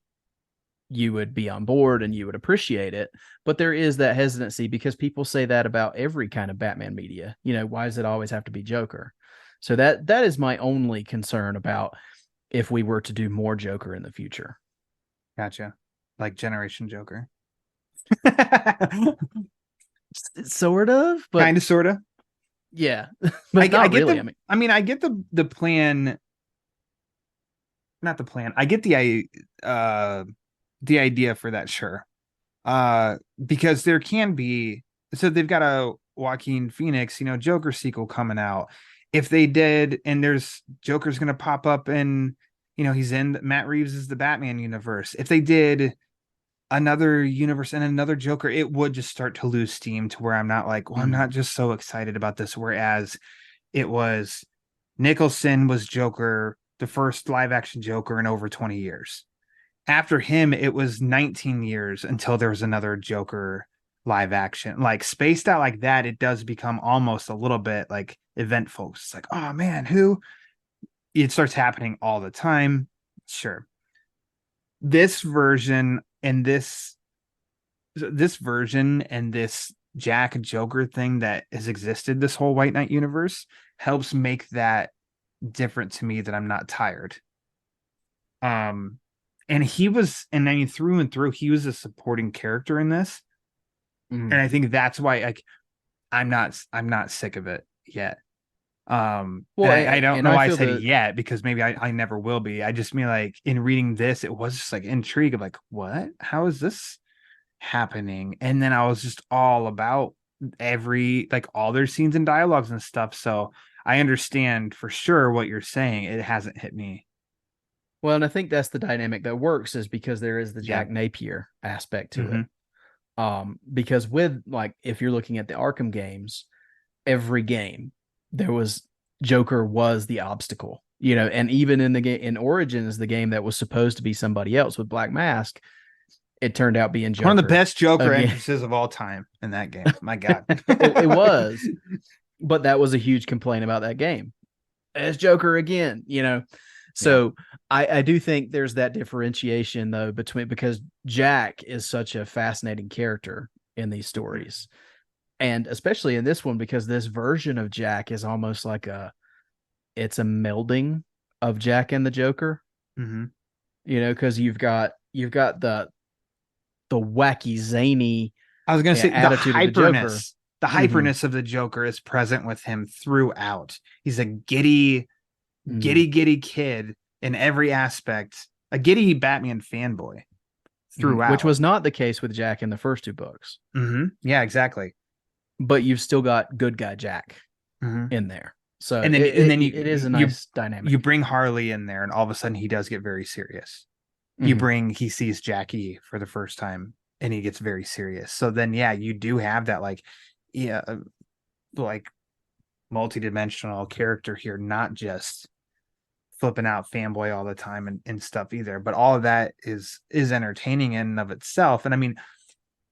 you would be on board and you would appreciate it. But there is that hesitancy because people say that about every kind of Batman media. Why does it always have to be Joker? So that is my only concern about if we were to do more Joker in the future. Gotcha. Like Generation Joker. Sort of, but Kind of, sort of. yeah, but I not get really. the. I mean, I get the plan. Not the plan. I get uh the idea for that. Sure. Because there can be. So they've got a Joaquin Phoenix, Joker sequel coming out. If they did, and there's Joker's gonna pop up and he's in Matt Reeves is the Batman universe. If they did another universe and another Joker, it would just start to lose steam to where I'm not like, well, I'm Mhm. not just so excited about this. Whereas it was Nicholson was Joker, the first live action Joker in over 20 years. After him, it was 19 years until there was another Joker live action. Like spaced out like that, it does become almost a little bit like eventful. It's like, oh man, who? It starts happening all the time. Sure. This version and this version and this Jack Joker thing that has existed this whole White Knight universe helps make that different to me that I'm not tired. Um and I mean through and through he was a supporting character in this. And Mhm. I think that's why like I'm not sick of it yet. And Well, I don't and know I why I feel said that. yet because maybe I never will be. I just mean like in reading this, it was just like intrigue of like, what? How is this happening? And then I was just all about every like all their scenes and dialogues and stuff. So I understand for sure what you're saying. It hasn't hit me. Well, and I think that's the dynamic that works is because there is the Yeah. Jack Napier aspect to it. Hmm. Because with like if you're looking at the Arkham games, every game there was Joker was the obstacle, and even in the game in Origins, the game that was supposed to be somebody else with Black Mask, it turned out being One of the Joker best Joker again. entrances of all time in that game. My God. It was, but that was a huge complaint about that game. It's Joker again. Yeah. So I do think there's that differentiation though between because Jack is such a fascinating character in these stories. And especially in this one, because this version of Jack is almost like it's a melding of Jack and the Joker, Hmm. because you've got the wacky, zany I was gonna say attitude of the Joker. the Mm-hmm. hyperness of the Joker is present with him throughout. He's a Mm-hmm. giddy kid in every aspect, a giddy Batman fanboy Which throughout. was not the case with Jack in the first two books. Yeah, exactly. But you've still got good guy Jack Hmm. in there. So And then it is a nice you dynamic. bring Harley in there, and all of a sudden he does get very serious. Mm-hmm. He sees Jackie for the first time, and he gets very serious. So then, yeah, you do have that like, yeah, like multi-dimensional character here, not just flipping out fanboy all the time and stuff either. But all of that is entertaining in and of itself. And I mean,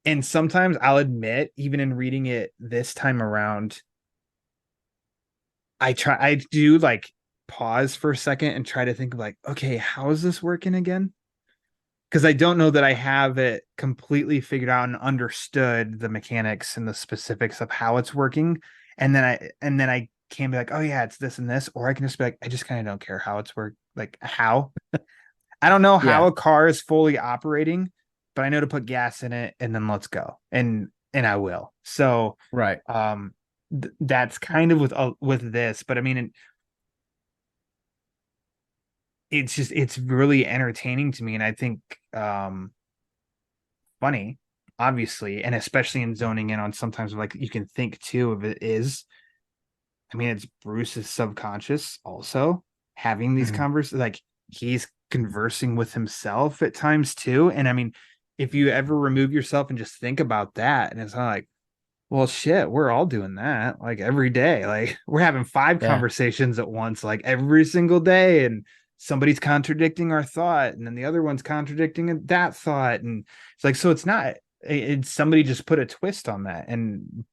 and sometimes I'll admit, even in reading it this time around, I do like pause for a second and try to think of like, okay, how is this working again? because I don't know that I have it completely figured out and understood the mechanics and the specifics of how it's working. And then I can be like, oh yeah, it's this and this, or I can just be like, I just kind of don't care how it's work, like how. I don't know Yeah. how a car is fully operating, but I know to put gas in it and then let's go. And I will. So Right. that's kind of with this, but I mean it's really entertaining to me, and I think funny, obviously, and especially in zoning in on sometimes like you can think too of it is. I mean, it's Bruce's subconscious also having these Mhm. conversations, like he's conversing with himself at times too. And I mean, if you ever remove yourself and just think about that, and it's not like, well, shit, we're all doing that like every day. Like we're having five Yeah. conversations at once, like every single day, and somebody's contradicting our thought, and then the other one's contradicting that thought, and it's like, so it's not. It's somebody just put a twist on that and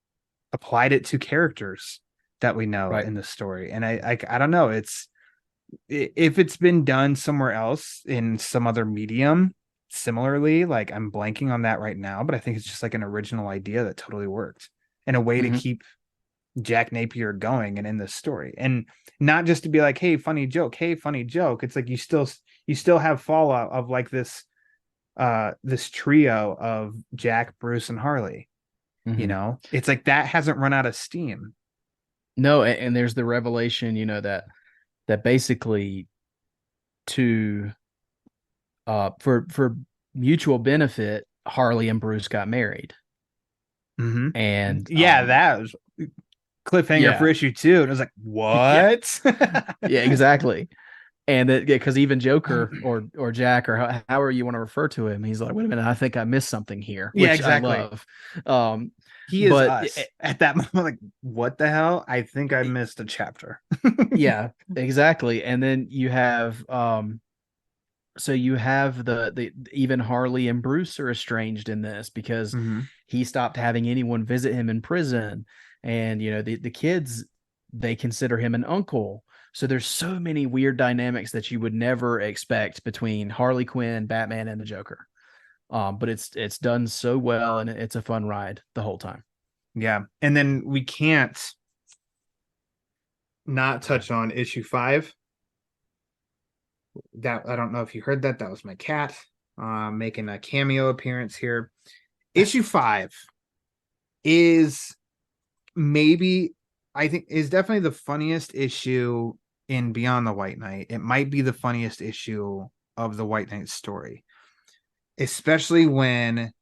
applied it to characters that we know Right. in the story. And I don't know. It's if it's been done somewhere else in some other medium similarly, like I'm blanking on that right now, but I think it's just like an original idea that totally worked and a way to Mhm. keep Jack Napier going and in this story. And not just to be like, hey, funny joke, hey, funny joke. It's like you still have fallout of like this trio of Jack, Bruce, and Harley. Mhm. It's like that hasn't run out of steam. No, and there's the revelation, that basically to for mutual benefit, Harley and Bruce got married. Mm-hmm. And Yeah, that was cliffhanger for yeah. issue 2. And I was like, Yeah. what? Yeah, exactly. And that because even Joker or Jack or however you want to refer to him, he's like, wait a minute, I think I missed something here, Yeah, which I exactly. love. Um, He is but us at that moment. Like, what the hell? I think I missed a chapter. yeah, exactly. And then you have so you have the even Harley and Bruce are estranged in this because Mm-hmm. he stopped having anyone visit him in prison, and the kids, they consider him an uncle. So there's so many weird dynamics that you would never expect between Harley Quinn, Batman, and the Joker. But it's done so well, and it's a fun ride the whole time. Yeah. And then we can't not touch on issue 5. That I don't know if you heard that. That was my cat making a cameo appearance here. Issue 5 is maybe I think is definitely the funniest issue in Beyond the White Knight. It might be the funniest issue of the White Knight story, especially when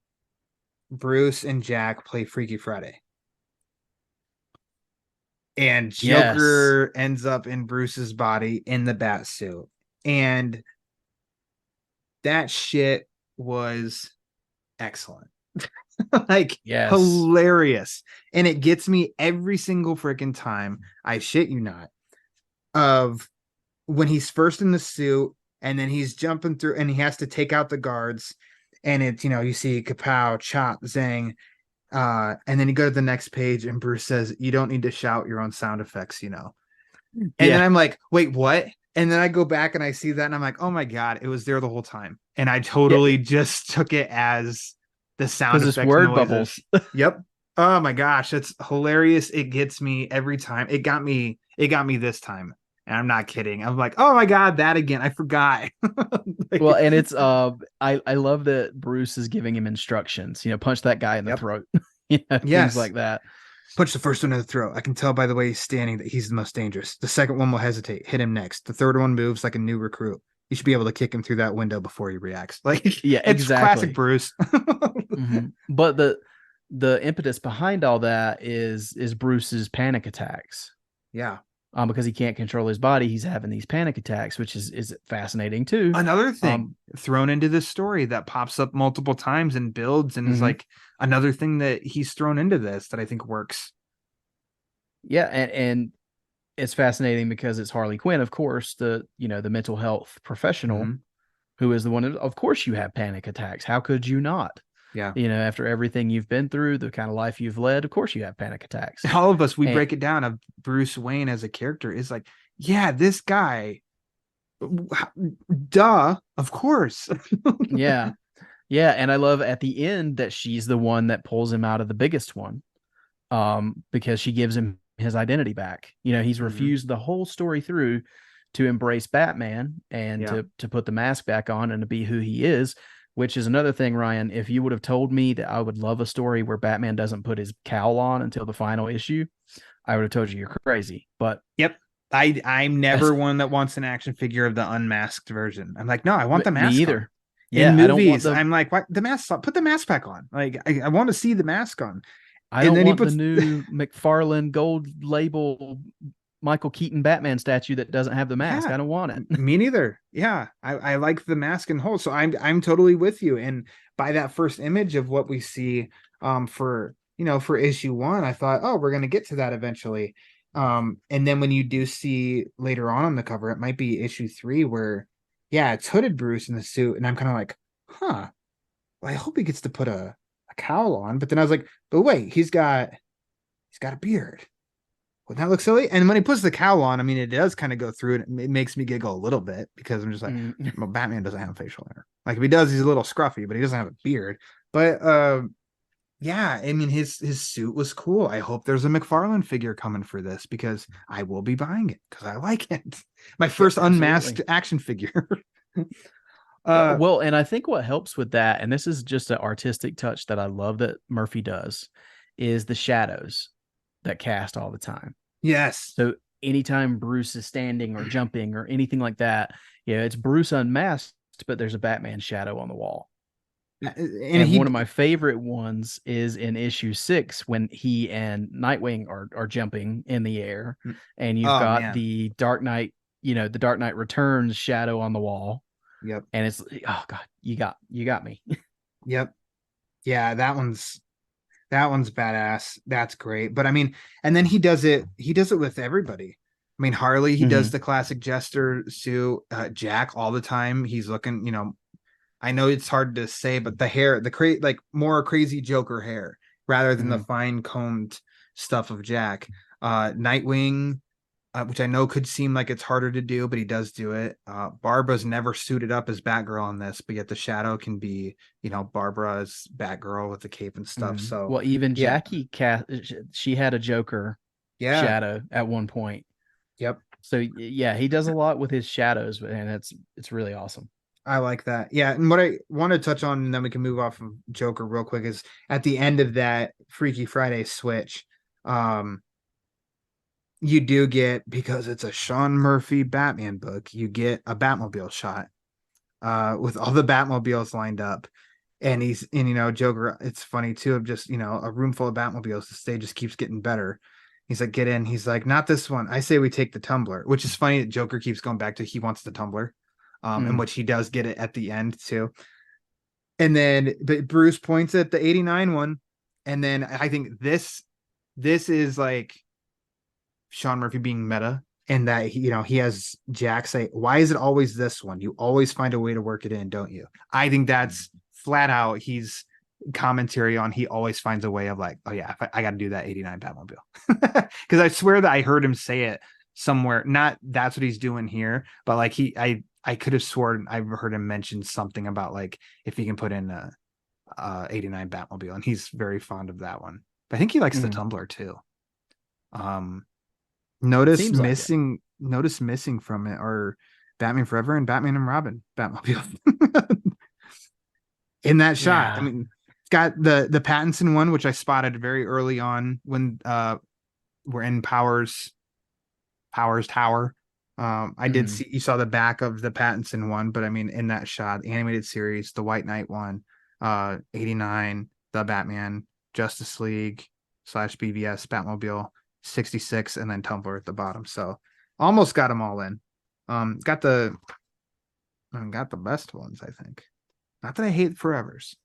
Bruce and Jack play Freaky Friday. And Yes. Joker ends up in Bruce's body in the bat suit. And that shit was excellent. Like Yes. hilarious. And it gets me every single freaking time. I shit you not. Of when he's first in the suit and then he's jumping through and he has to take out the guards. And it's, you see kapow, chop, zang. And then you go to the next page and Bruce says, you don't need to shout your own sound effects. And then Yeah. I'm like, wait, what? And then I go back and I see that and I'm like, oh my God, it was there the whole time. And I Yeah. totally just took it as the sound Because it's effect word noises. bubbles. Yep. Oh my gosh, it's hilarious. It gets me every time. It got me this time. And I'm not kidding. I'm like, oh my God, that again. I forgot. Well, Like, and it's I love that Bruce is giving him instructions, punch that guy in the yep. throat. Things Yes. like that. Punch the first one in the throat. I can tell by the way he's standing that he's the most dangerous. The second one will hesitate. Hit him next. The third one moves like a new recruit. You should be able to kick him through that window before he reacts. Like Yeah, it's classic exactly. Bruce. But the impetus behind all that is Bruce's panic attacks. Yeah. Because he can't control his body, he's having these panic attacks, which is fascinating too. Another thing Um, thrown into this story that pops up multiple times and builds and is mhm. like another thing that he's thrown into this that I think works. Yeah, and it's fascinating because it's Harley Quinn, of course, the mental health professional Mm-hmm. who is the one. Of course, you have panic attacks. How could you not? Yeah. After everything you've been through, the kind of life you've led, of course you have panic attacks. All of us, we And break it down of Bruce Wayne as a character is like, yeah, this guy Duh, of course. Yeah. Yeah. And I love at the end that she's the one that pulls him out of the biggest one. Because she gives him his identity back. He's Mhm. refused the whole story through to embrace Batman and Yeah. to put the mask back on and to be who he is, which is another thing, Ryan. If you would have told me that I would love a story where Batman doesn't put his cowl on until the final issue, I would have told you you're crazy. But Yep. I'm never one that wants an action figure of the unmasked version. I'm like, no, I want the me mask on. either. In Yeah, I don't want movies, the I'm like, what? The mask on. Put the mask back on. Like, I want to see the mask on. I And don't then he want the puts new McFarlane gold label Michael Keaton Batman statue that doesn't have the mask. yeah, I don't want it. me neither. Yeah, I like the mask and whole. So I'm totally with you. And by that first image of what we see for for issue 1, I thought, oh, we're gonna get to that eventually. And then when you do see later on the cover, it might be issue 3 where yeah, it's hooded Bruce in the suit, and I'm kind of like, huh. Well, I hope he gets to put a cowl on. But then I was like, but wait, he's got a beard. Wouldn't that look silly? And when he puts the cowl on, I mean, it does kind of go through it. It makes me giggle a little bit because I'm just like, Mm. well, Batman doesn't have facial hair. Like if he does, he's a little scruffy, but he doesn't have a beard. But yeah, I mean, his suit was cool. I hope there's a McFarlane figure coming for this because I will be buying it because I like it. My Yeah, first unmasked absolutely. action figure. Well, and I think what helps with that, and this is just an artistic touch that I love that Murphy does, is the shadows that cast all the time. Yes. So anytime Bruce is standing or jumping or anything like that, it's Bruce unmasked, but there's a Batman shadow on the wall. And And he one of my favorite ones is in issue 6 when he and Nightwing are jumping in the air, and you've oh got man. the Dark Knight, the Dark Knight Returns shadow on the wall, Yep. and it's oh god, you got me. Yep. Yeah, that one's badass. That's great. But I mean, and then he does it with everybody. I mean, Harley, he does Mhm. the classic jester suit. Jack all the time. He's looking, I know it's hard to say, but the hair, like more crazy Joker hair rather than the Mhm. fine combed stuff of Jack. Nightwing, which I know could seem like it's harder to do, but he does do it. Barbara's never suited up as Batgirl on this, but yet the shadow can be, Barbara's Batgirl with the cape and stuff. Mhm. So Well, even yeah, Jackie she had a Joker yeah, shadow at one point. yep. So yeah, he does a lot with his shadows, and it's really awesome. I like that. Yeah, and what I want to touch on, and then we can move off of Joker real quick, is at the end of that Freaky Friday switch, um, you do get, because it's a Sean Murphy Batman book, you get a Batmobile shot, with all the Batmobiles lined up. And Joker, it's funny too, of just, a room full of Batmobiles, the stage just keeps getting better. He's like, get in. He's like, not this one. I say we take the tumbler, which is funny that Joker keeps going back to he wants the tumbler, in Mm. which he does get it at the end too. And then, but Bruce points at the 89 one. And then I think this is like Sean Murphy being meta, and that he has Jack say, why is it always this one? You always find a way to work it in, don't you? I think that's flat out he's commentary on he always finds a way of like, oh yeah, I got to do that 89 Batmobile. Because I swear that I heard him say it somewhere. Not that's what he's doing here, but like I could have sworn I've heard him mention something about like if he can put in a 89 Batmobile, and he's very fond of that one. But I think he likes the Mhm. tumbler too. Um, Notice Seems like it. missing from it are Batman Forever and Batman and Robin Batmobile in that shot. I Yeah. mean, it's got the Pattinson one, which I spotted very early on when we're in Powers Tower. I did Mhm. see you saw the back of the Pattinson one, but I mean in that shot, animated series, the White Knight one, 89, the Batman, Justice League / BVS, Batmobile, 66, and then Tumblr at the bottom. So almost got them all in. Got the best ones, I think. Not that I hate Forevers,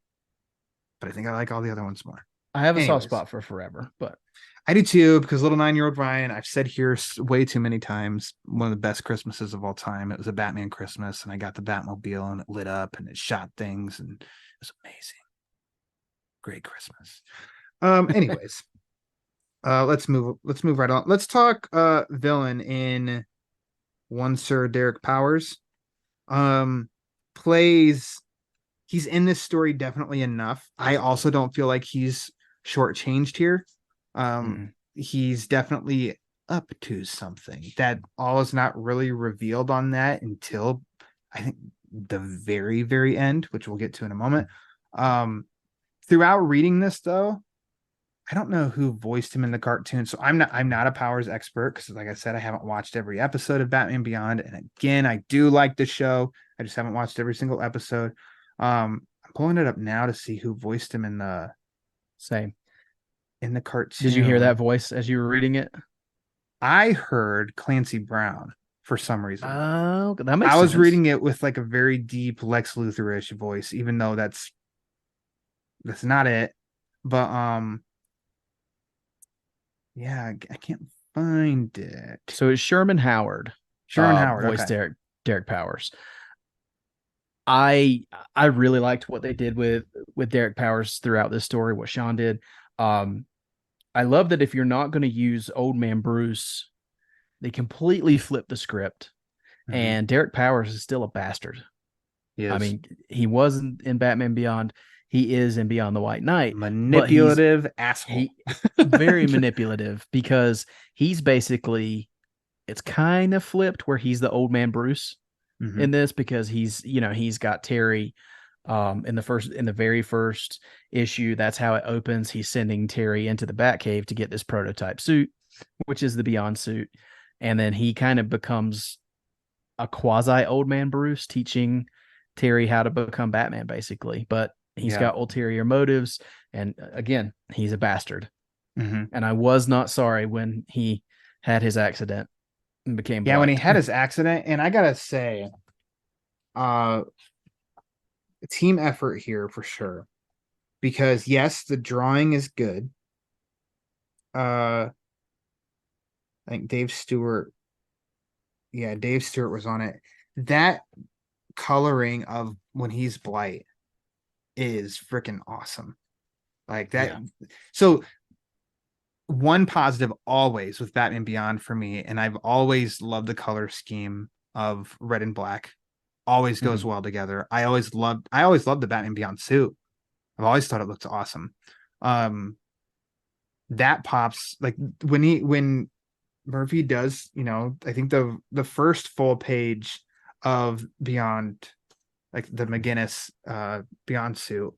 but I think I like all the other ones more. I have a soft Anyways, spot for Forever, but I do too, because little 9-year-old Ryan, I've said here way too many times, one of the best Christmases of all time. It was a Batman Christmas, and I got the Batmobile, and it lit up, and it shot things, and it was amazing. Great Christmas. Anyways, let's move right on. Let's talk villain in One Sir Derek Powers. Um, plays he's in this story definitely enough. I also don't feel like he's shortchanged here. Mm. He's definitely up to something that all is not really revealed on that until I think the very, very end, which we'll get to in a moment. Um, throughout reading this though, I don't know who voiced him in the cartoon, so I'm not a Powers expert because, like I said, I haven't watched every episode of Batman Beyond. And again, I do like the show. I just haven't watched every single episode. I'm pulling it up now to see who voiced him Same. in the Did you hear that cartoon. voice as you were reading it? I heard Clancy Brown for some reason. Oh, that makes I was sense. reading it with like a very deep Lex Luthor-ish voice, even though that's not it. But yeah, I can't find it. So it's Sherman Howard, Sherman Howard. voiced Okay. Derek Powers. I I really liked what they did with Derek Powers throughout this story, what Sean did. Um, I love that if you're not going to use Old Man Bruce, they completely flip the script, Mm-hmm. and Derek Powers is still a bastard. He I is mean, he wasn't in Batman Beyond. He is in Beyond the White Knight, but manipulative asshole. he very manipulative because he's basically it's kind of flipped where he's the old man Bruce Mm-hmm. in this because he's got Terry in the very first issue. That's how it opens. He's sending Terry into the Batcave to get this prototype suit, which is the Beyond suit. And then he kind of becomes a quasi old man Bruce, teaching Terry how to become Batman, basically. But he's Yeah. got ulterior motives. And again, he's a bastard. Mm-hmm. And I was not sorry when he had his accident and became Yeah, when he blind. had his accident, and I gotta say, uh, team effort here for sure. Because yes, the drawing is good. I think Dave Stewart, yeah, Dave Stewart was on it. That coloring of when he's Blight is freaking awesome. Like that. Yeah. So one positive always with Batman Beyond for me, and I've always loved the color scheme of red and black. Always goes Mhm. well together. I always loved the Batman Beyond suit. I've always thought it looked awesome. Um, that pops like when Murphy does, I think the first full page of Beyond, like the McGinnis Beyond suit,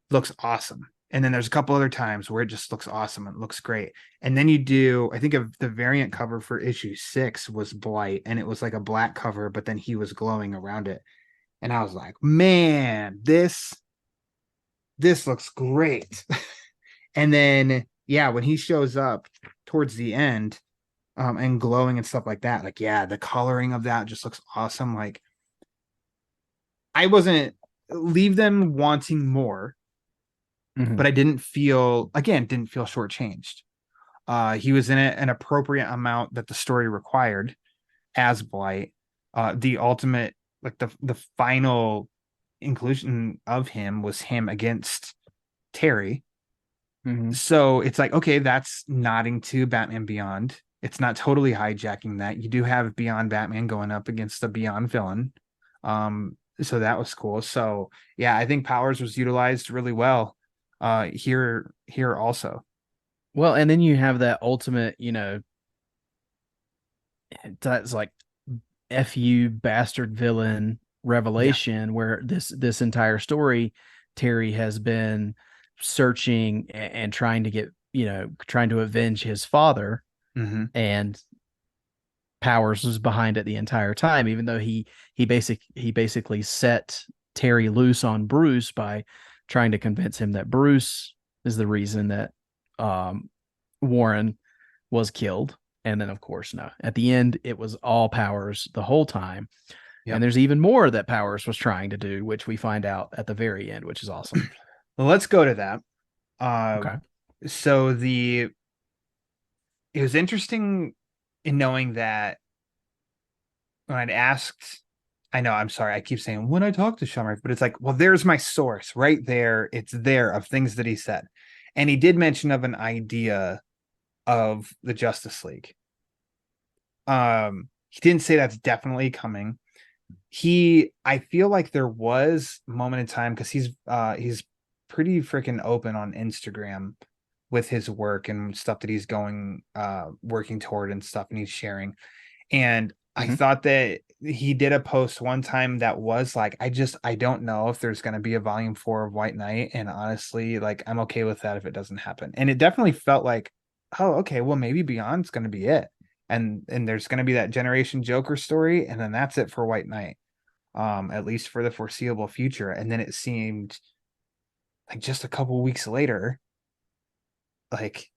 looks awesome. And then there's a couple other times where it just looks awesome and looks great. And then you do, I think of the variant cover for issue 6 was Blight, and it was like a black cover, but then he was glowing around it. And I was like, man, this looks great. And then yeah, when he shows up towards the end, and glowing and stuff like that, like yeah, the coloring of that just looks awesome. Like I wasn't leave them wanting more, Mhm. but I didn't feel shortchanged. He was in it an appropriate amount that the story required as Blight. The ultimate, like the final inclusion of him was him against Terry. Mhm. So it's like, okay, that's nodding to Batman Beyond. It's not totally hijacking that. You do have Beyond Batman going up against the Beyond villain. So that was cool. So yeah, I think Powers was utilized really well here also. Well, and then you have that ultimate, that's like fu bastard villain Yeah. revelation where this entire story Terry has been searching and trying to get, trying to avenge his father, Mm-hmm. and Powers was behind it the entire time, even though he basically set Terry loose on Bruce by trying to convince him that Bruce is the reason that um, Warren was killed. And then, of course, no. At the end, it was all Powers the whole time. And Yep. there's even more that Powers was trying to do, which we find out at the very end, which is awesome. Well, let's go to that. Uh, Okay. so it was interesting in knowing that when I'd asked, I know, I'm sorry, I keep saying when I talked to Sean Murphy, but it's like, well, there's my source right there. It's there of things that he said. And he did mention of an idea of the Justice League. He didn't say that's definitely coming, I feel like there was a moment in time because he's pretty freaking open on Instagram with his work and stuff that he's going working toward and stuff, and he's sharing. And I Mhm. thought that he did a post one time that was like, I don't know if there's going to be a volume 4 of White Knight. And honestly, like, I'm okay with that if it doesn't happen. And it definitely felt like, oh, okay, well, maybe Beyond's going to be it. And there's going to be that Generation Joker story. And then that's it for White Knight, at least for the foreseeable future. And then it seemed like just a couple weeks later, like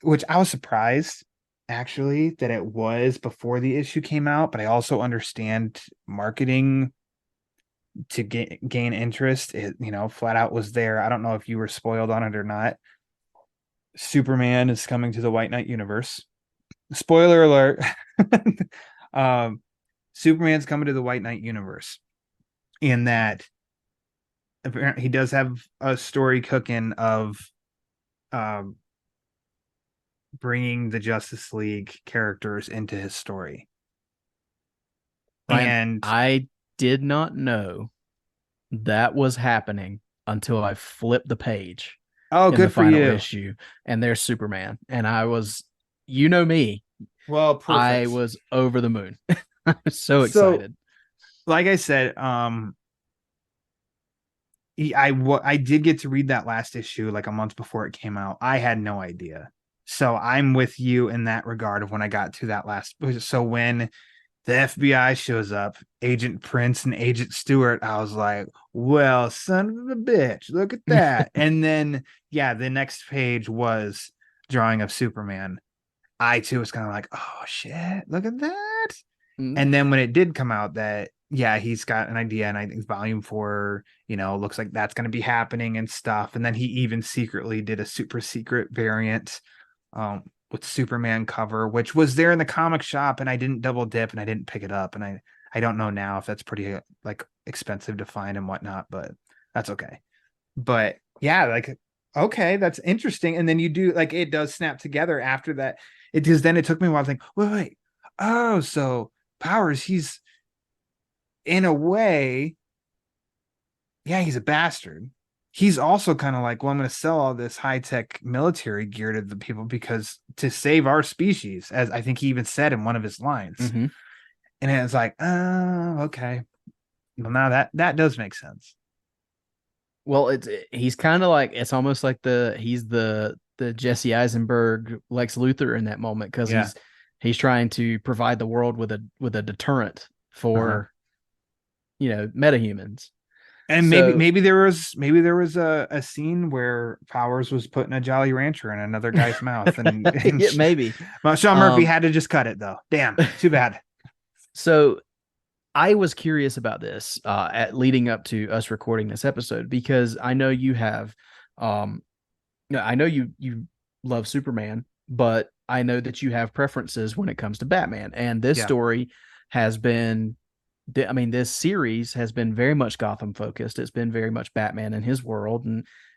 which I was surprised actually that it was before the issue came out, but I also understand marketing to gain interest. It, flat out was there. I don't know if you were spoiled on it or not. Superman is coming to the White Knight universe. Spoiler alert. um, Superman's coming to the White Knight universe. In that, apparently, he does have a story cooking of um, bringing the Justice League characters into his story. Ryan, And I did not know that was happening until I flipped the page oh, in the good for final you. issue, and there's Superman. And I was, you know me, Well, I perfect. was over the moon. I was so So, excited. like I said, I did get to read that last issue like a month before it came out. I had no idea. So I'm with you in that regard of when I got to that last. So when the FBI shows up, Agent Prince and Agent Stewart, I was like, well, son of a bitch, look at that. And then, yeah, the next page was drawing of Superman. I too was kind of like, oh shit, look at that. Mm. And then when it did come out that, yeah, he's got an idea, and I think volume 4, looks like that's going to be happening and stuff. And then he even secretly did a super secret variant with Superman cover, which was there in the comic shop, and I didn't double dip and I didn't pick it up. And I don't know now if that's pretty like expensive to find and whatnot, but that's okay. But yeah, like, okay, that's interesting. And then you do like it does snap together after that. It because then it took me a while to think, wait. Oh, so Powers, he's in a way, yeah, he's a bastard. He's also kind of like, well, I'm going to sell all this high tech military gear to the people because to save our species, as I think he even said in one of his lines. Mm-hmm. And it's like, oh, okay. Well, now that does make sense. Well, he's kind of like, it's almost like he's the Jesse Eisenberg Lex Luthor in that moment, because Yeah. he's trying to provide the world with a deterrent Uh-huh. for metahumans. And So maybe there was a scene where Powers was putting a Jolly Rancher in another guy's mouth, and yeah, maybe. well, Sean Murphy Um, had to just cut it though. Damn, too bad. so I was curious about this at leading up to us recording this episode, because I know you have, I know you love Superman, but I know that you have preferences when it comes to Batman, and this Yeah, story has been. I mean, this series has been very much Gotham focused. It's been very much Batman and his world,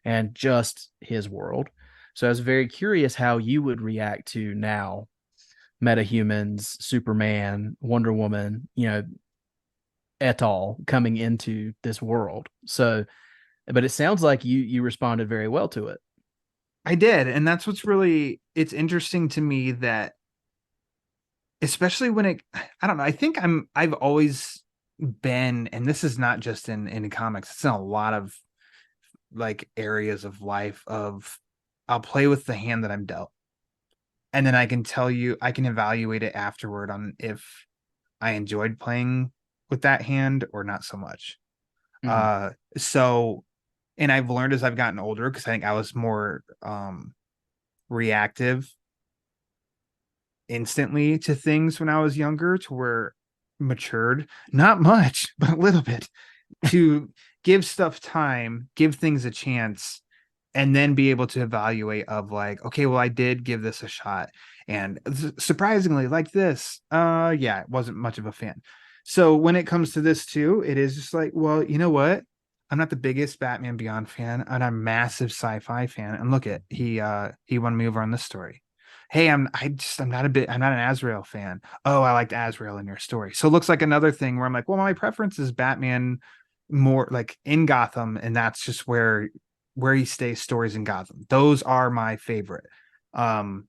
and just his world. So I was very curious how you would react to now metahumans, Superman, Wonder Woman, et al. Coming into this world. So, but it sounds like you responded very well to it. I did, and that's what's really it's interesting to me that especially when I don't know, I've always been, and this is not just in comics, it's in a lot of like areas of life of I'll play with the hand that I'm dealt. And then I can evaluate it afterward on if I enjoyed playing with that hand or not so much. Mm-hmm. So and I've learned as I've gotten older, because I think I was more reactive instantly to things when I was younger, to where matured, not much, but a little bit, to give stuff time, give things a chance, and then be able to evaluate of like, okay, well, I did give this a shot. And surprisingly, like this, yeah, it wasn't much of a fan. So when it comes to this too, it is just like, well, you know what? I'm not the biggest Batman Beyond fan, and I'm a massive sci-fi fan. And look at he won me over on this story. I'm not an Azrael fan. Oh, I liked Azrael in your story. So it looks like another thing where I'm like, well, my preference is Batman more like in Gotham, and that's just where he stays stories in Gotham. Those are my favorite. Um,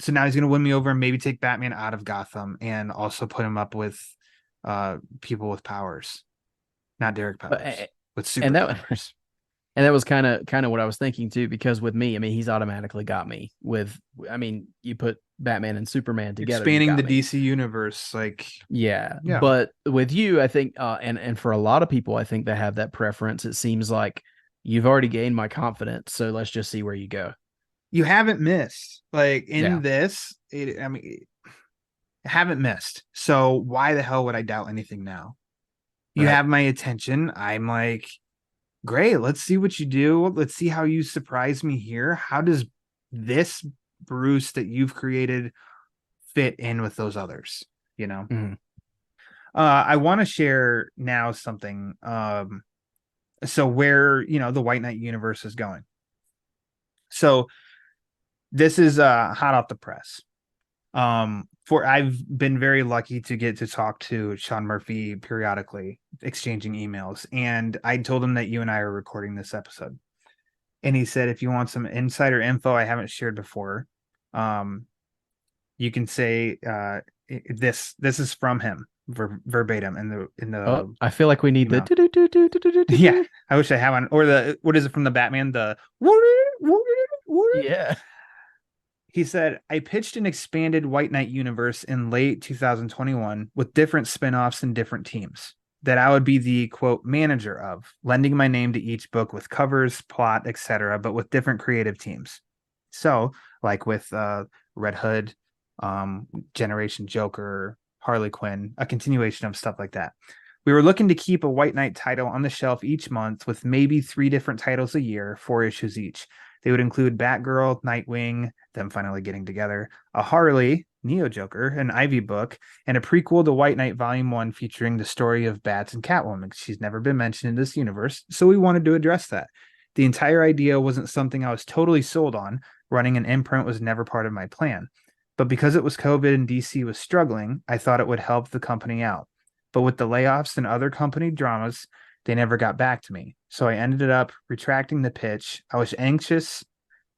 so now he's gonna win me over and maybe take Batman out of Gotham and also put him up with people with powers, not Derek But, Powers, with and that superpowers. and that was kind of what I was thinking too, because with me, I mean, he's automatically got me with. I mean, you put Batman and Superman together, you Expanding got the me. DC universe, like Yeah, yeah. but with you, I think, and for a lot of people, I think they have that preference. It seems like you've already gained my confidence, so let's just see where you go. You haven't missed. Like Yeah, in this, I mean, haven't missed. So why the hell would I doubt anything now? You right. have my attention. I'm like, great. Let's see what you do. Let's see how you surprise me here. How does this Bruce that you've created fit in with those others? You know, Mhm. I want to share now something. So where the White Knight universe is going. So this is hot off the press. For I've been very lucky to get to talk to Sean Murphy periodically, exchanging emails, and I told him that you and I are recording this episode, and he said if you want some insider info I haven't shared before, um you can say this is from him verbatim in Oh, the I feel like we need the email. do do do do do do do Yeah, do. I wish I had one, or the what is it from the Batman, the Yeah. he said, I pitched an expanded White Knight universe in late 2021 with different spin-offs and different teams that I would be the quote manager of, lending my name to each book with covers, plot, etc., but with different creative teams. So, like with Red Hood, Generation Joker, Harley Quinn, a continuation of stuff like that. We were looking to keep a White Knight title on the shelf each month with maybe 3 different titles a year, 4 issues each. They would include Batgirl, Nightwing, them finally getting together, a Harley, Neo Joker, an Ivy book, and a prequel to White Knight Volume 1 featuring the story of Bats and Catwoman. She's never been mentioned in this universe, so we wanted to address that. The entire idea wasn't something I was totally sold on. Running an imprint was never part of my plan. But because it was COVID and DC was struggling, I thought it would help the company out. But with the layoffs and other company dramas, they never got back to me. So I ended up retracting the pitch. I was anxious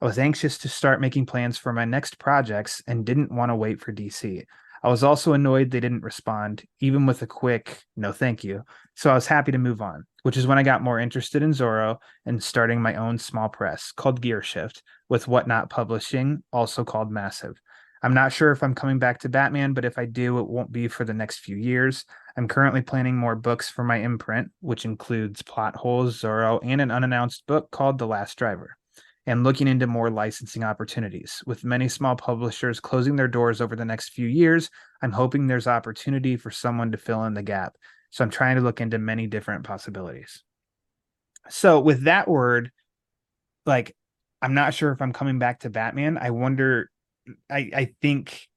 to start making plans for my next projects and didn't want to wait for DC. I was also annoyed they didn't respond, even with a quick no thank you. So I was happy to move on, which is when I got more interested in Zorro and starting my own small press called Gear Shift with Whatnot Publishing, also called Massive. I'm not sure if I'm coming back to Batman, but if I do, it won't be for the next few years. I'm currently planning more books for my imprint, which includes Plot Holes, Zorro, and an unannounced book called The Last Driver, and looking into more licensing opportunities. With many small publishers closing their doors over the next few years, I'm hoping there's opportunity for someone to fill in the gap. So I'm trying to look into many different possibilities. So with that word, like, I'm not sure if I'm coming back to Batman. I wonder, I think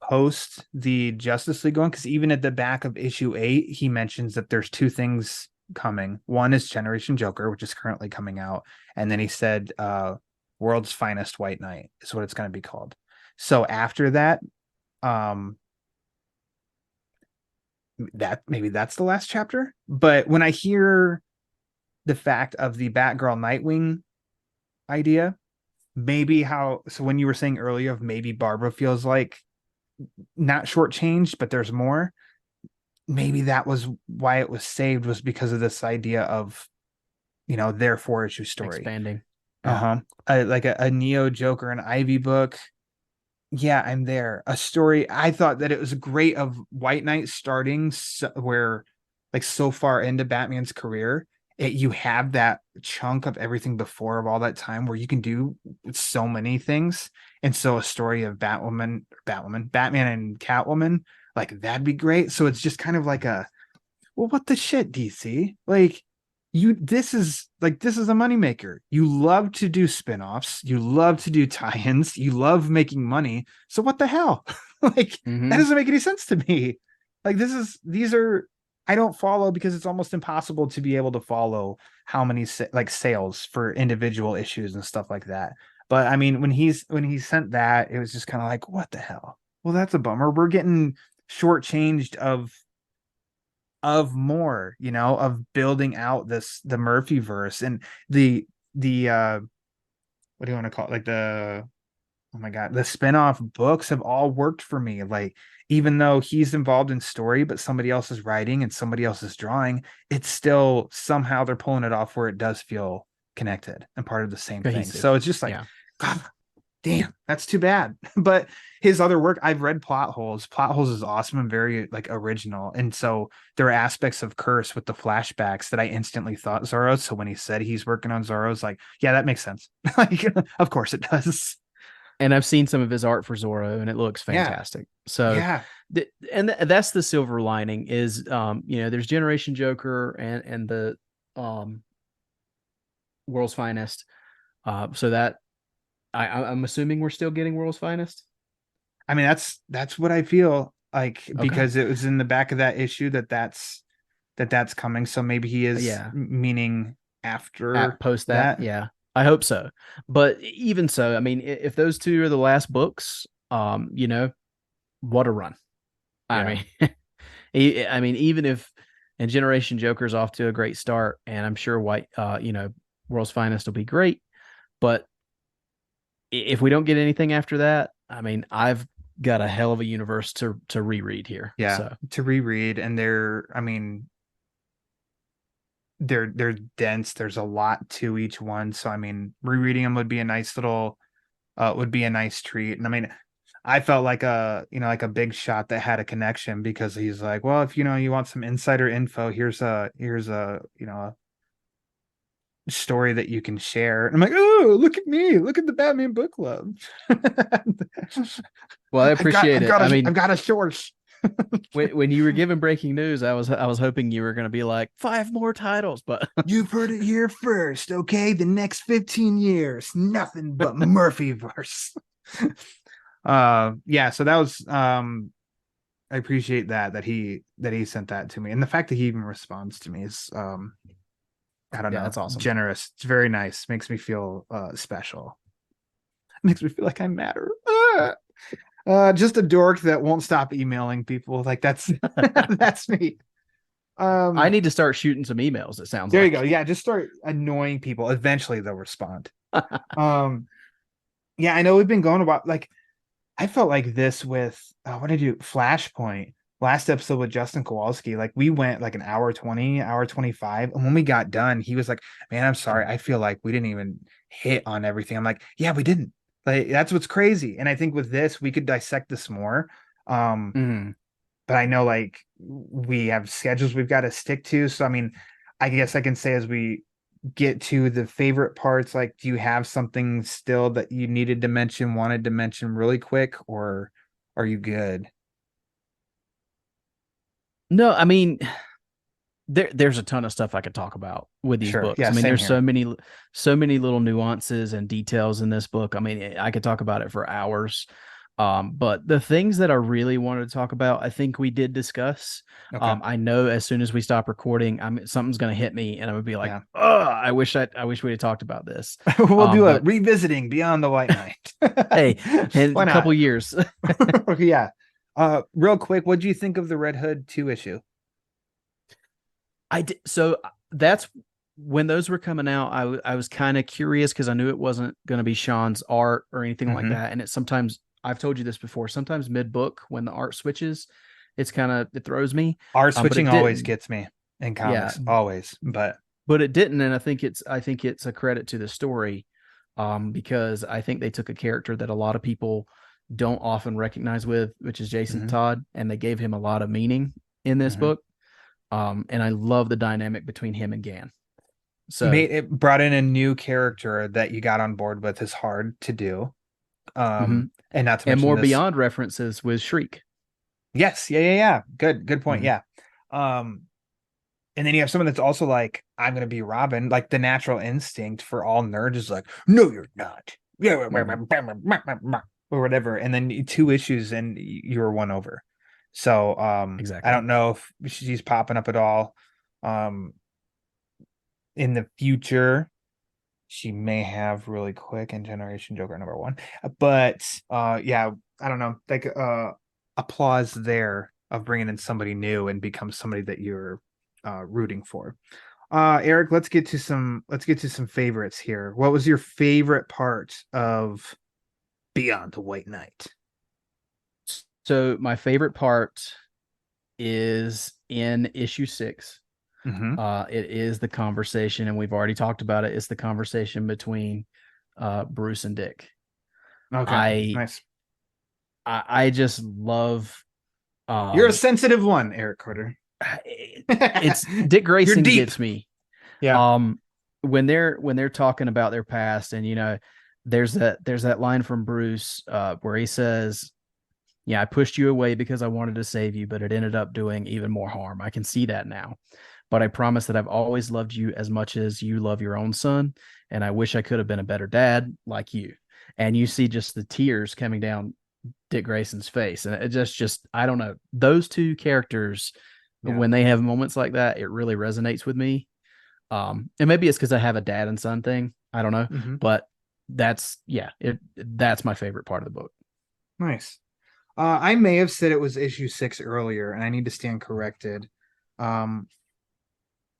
post the Justice League one, because even at the back of issue 8, he mentions that there's 2 things coming. One is Generation Joker, which is currently coming out, and then he said World's Finest White Knight is what it's going to be called. So after that, that maybe that's the last chapter. But when I hear the fact of the Batgirl Nightwing idea, maybe so when you were saying earlier of maybe Barbara feels like not shortchanged, but there's more. Maybe that was why it was saved, was because of this idea of their 4-issue story. Expanding. Yeah. Like a Neo Joker and Ivy book. Yeah, I'm there. A story. I thought that it was great of White Knight starting where like so far into Batman's career, you have that chunk of everything before of all that time where you can do so many things. And so a story of Batman and Catwoman, like that'd be great. So it's just kind of like well, what the shit, DC? Like this is a moneymaker. You love to do spin-offs, you love to do tie-ins, you love making money. So what the hell? Like that doesn't make any sense to me. Like these are I don't follow, because it's almost impossible to be able to follow how many sales for individual issues and stuff like that. But I mean, when he sent that, it was just kind of like, what the hell? Well, that's a bummer. We're getting shortchanged of more, of building out the Murphyverse and the what do you want to call it? Like oh my God, the spin-off books have all worked for me. Like, even though he's involved in story, but somebody else is writing and somebody else is drawing, it's still somehow they're pulling it off where it does feel connected and part of the same thing. Cohesive. So it's just like, Yeah. God, damn, that's too bad. But his other work, I've read Plot Holes. Plot Holes is awesome and very like original. And so there are aspects of Curse with the flashbacks that I instantly thought Zorro. So when he said he's working on Zorro, it's like, yeah, that makes sense. Like, of course it does. And I've seen some of his art for Zorro, and it looks Yeah. fantastic. So, Yeah. That's the silver lining is, there's Generation Joker and the World's Finest. So that I'm assuming we're still getting World's Finest. I mean, that's what I feel like, Okay. because it was in the back of that issue that's coming. So maybe he is Yeah. meaning after At post that. Yeah, I hope so. But even so, I mean, if those two are the last books, what a run. I mean, even if and Generation Joker's off to a great start, and I'm sure World's Finest will be great. But if we don't get anything after that, I mean, I've got a hell of a universe to reread here. Yeah, So. to reread, and they're dense. There's a lot to each one. So I mean, rereading them would be a nice treat. And I mean, I felt like like a big shot that had a connection, because he's like, well, if you want some insider info, here's a a story that you can share. And I'm like, oh, look at me, look at the Batman book club. Well, I appreciate it. I've got a source. when you were giving breaking news, I was hoping you were going to be like 5 more titles, but you've heard it here first. Okay, the next 15 years, nothing but Murphyverse. Yeah, so that was I appreciate that he sent that to me, and the fact that he even responds to me is I don't know, that's awesome. Generous. It's very nice. Makes me feel special. Makes me feel like I matter. Just a dork that won't stop emailing people. Like that's that's me. I need to start shooting some emails. It sounds there like. You go. Yeah, just start annoying people. Eventually they'll respond. Yeah, I know we've been going about, like, I felt like this with what did I do? Flashpoint. Last episode with Justin Kowalski, like we went like an hour 20, hour 25. And when we got done, he was like, man, I'm sorry. I feel like we didn't even hit on everything. I'm like, yeah, we didn't. Like, that's what's crazy. And I think with this, we could dissect this more. But I know, like, we have schedules we've got to stick to. So, I mean, I guess I can say, as we get to the favorite parts, like, do you have something still that you wanted to mention really quick, or are you good? No, I mean, there's a ton of stuff I could talk about with these books. Yeah, I mean, there's here. so many little nuances and details in this book. I mean, I could talk about it for hours. But the things that I really wanted to talk about, I think we did discuss. Okay. I know as soon as we stop recording, something's going to hit me, and I would be like, Yeah. "Oh, I wish we had talked about this." We'll do a revisiting Beyond the White Knight. Hey, in a couple years. Yeah. Real quick, what do you think of the Red Hood 2 issue? I did. So that's when those were coming out. I was kind of curious, because I knew it wasn't going to be Sean's art or anything like that. And it's sometimes, I've told you this before, sometimes mid book when the art switches, it throws me. Art switching always gets me in comics, always. But it didn't, and I think it's a credit to the story, because I think they took a character that a lot of people don't often recognize which is Jason Todd, and they gave him a lot of meaning in this book. And I love the dynamic between him and Gan. So it brought in a new character that you got on board with. Is hard to do. And not to mention more beyond references with Shriek. Yes. Yeah. Good point. Yeah. And then you have someone that's also like, I'm going to be Robin. Like, the natural instinct for all nerds is like, no, you're not. Or whatever. And then 2 issues and you were won over. So exactly. I don't know if she's popping up at all in the future. she may have really quick in Generation Joker #1. But yeah, I don't know, like applause there of bringing in somebody new and become somebody that you're rooting for. Eric, let's get to some favorites here. What was your favorite part of Beyond the White Knight? So my favorite part is in issue 6. Mm-hmm. It is the conversation, and we've already talked about it. It's the conversation between Bruce and Dick. Okay, nice. I just love. You're a sensitive one, Eric Carter. It's Dick Grayson gets me. Yeah. When they're talking about their past, and there's that line from Bruce where he says, "Yeah, I pushed you away because I wanted to save you, but it ended up doing even more harm. I can see that now. But I promise that I've always loved you as much as you love your own son, and I wish I could have been a better dad like you." And you see just the tears coming down Dick Grayson's face, and it just I don't know, those two characters, when they have moments like that, it really resonates with me. And maybe it's because I have a dad and son thing. I don't know, but that's my favorite part of the book. Nice. I may have said it was issue 6 earlier, and I need to stand corrected.